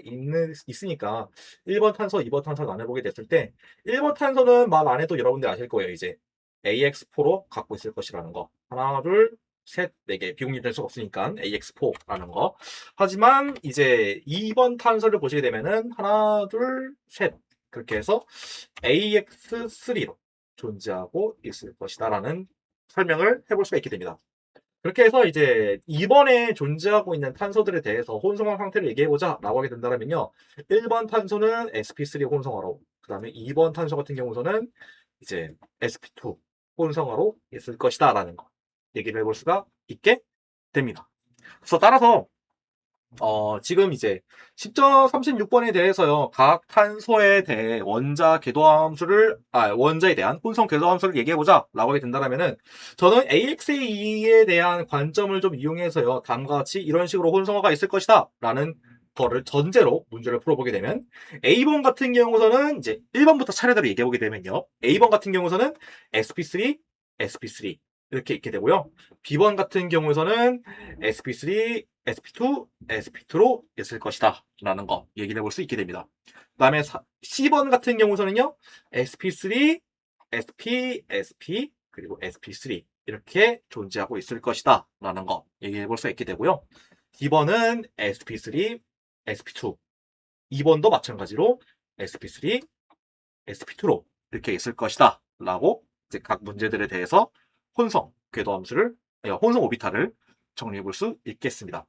있으니까 1번 탄소, 2번 탄소를 나눠보게 됐을 때 1번 탄소는 말 안 해도 여러분들 아실 거예요. 이제 AX4로 갖고 있을 것이라는 거. 하나, 둘, 셋, 4개. 비공유 될 수가 없으니까 AX4라는 거. 하지만 이제 2번 탄소를 보시게 되면은 하나, 둘, 셋. 그렇게 해서 AX3로 존재하고 있을 것이다라는 설명을 해볼 수가 있게 됩니다. 그렇게 해서 이제 이번에 존재하고 있는 탄소들에 대해서 혼성화 상태를 얘기해보자 라고 하게 된다면요. 1번 탄소는 sp3 혼성화로, 그 다음에 2번 탄소 같은 경우는 이제 sp2 혼성화로 있을 것이다 라는 거 얘기를 해볼 수가 있게 됩니다. 그래서 따라서 지금 이제 10.36번에 대해서요, 각 탄소에 대해 원자에 대한 혼성 궤도함수를 얘기해보자 라고 하게 된다면은, 저는 AXA에 대한 관점을 좀 이용해서요, 다음과 같이 이런 식으로 혼성화가 있을 것이다 라는 거를 전제로 문제를 풀어보게 되면, A번 같은 경우서는 이제 1번부터 차례대로 얘기해보게 되면요, A번 같은 경우서는 sp3, sp3, 이렇게 있게 되고요. B번 같은 경우에서는 sp3, sp2, sp2로 있을 것이다 라는 거 얘기를 해볼 수 있게 됩니다. 그 다음에 C번 같은 경우에서는요, sp3, sp, sp, 그리고 sp3 이렇게 존재하고 있을 것이다 라는 거 얘기해 볼 수 있게 되고요. D번은 sp3, sp2, 2번도 마찬가지로 sp3, sp2로 이렇게 있을 것이다 라고 이제 각 문제들에 대해서 혼성 궤도 함수를 혼성 오비탈을 정리해 볼 수 있겠습니다.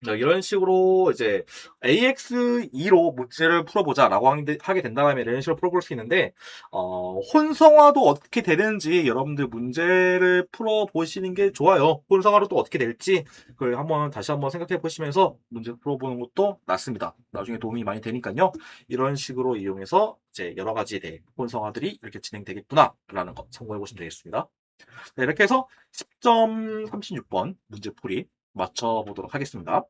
이런 식으로 이제 AX2로 문제를 풀어보자라고 하게 된다면 이런 식으로 풀어볼 수 있는데 혼성화도 어떻게 되는지 여러분들 문제를 풀어보시는 게 좋아요. 혼성화로 또 어떻게 될지 그걸 다시 한번 생각해 보시면서 문제 풀어보는 것도 낫습니다. 나중에 도움이 많이 되니까요. 이런 식으로 이용해서 이제 여러 가지의 혼성화들이 이렇게 진행되겠구나라는 거 참고해 보시면 되겠습니다. 네, 이렇게 해서 10.36번 문제풀이 맞춰보도록 하겠습니다.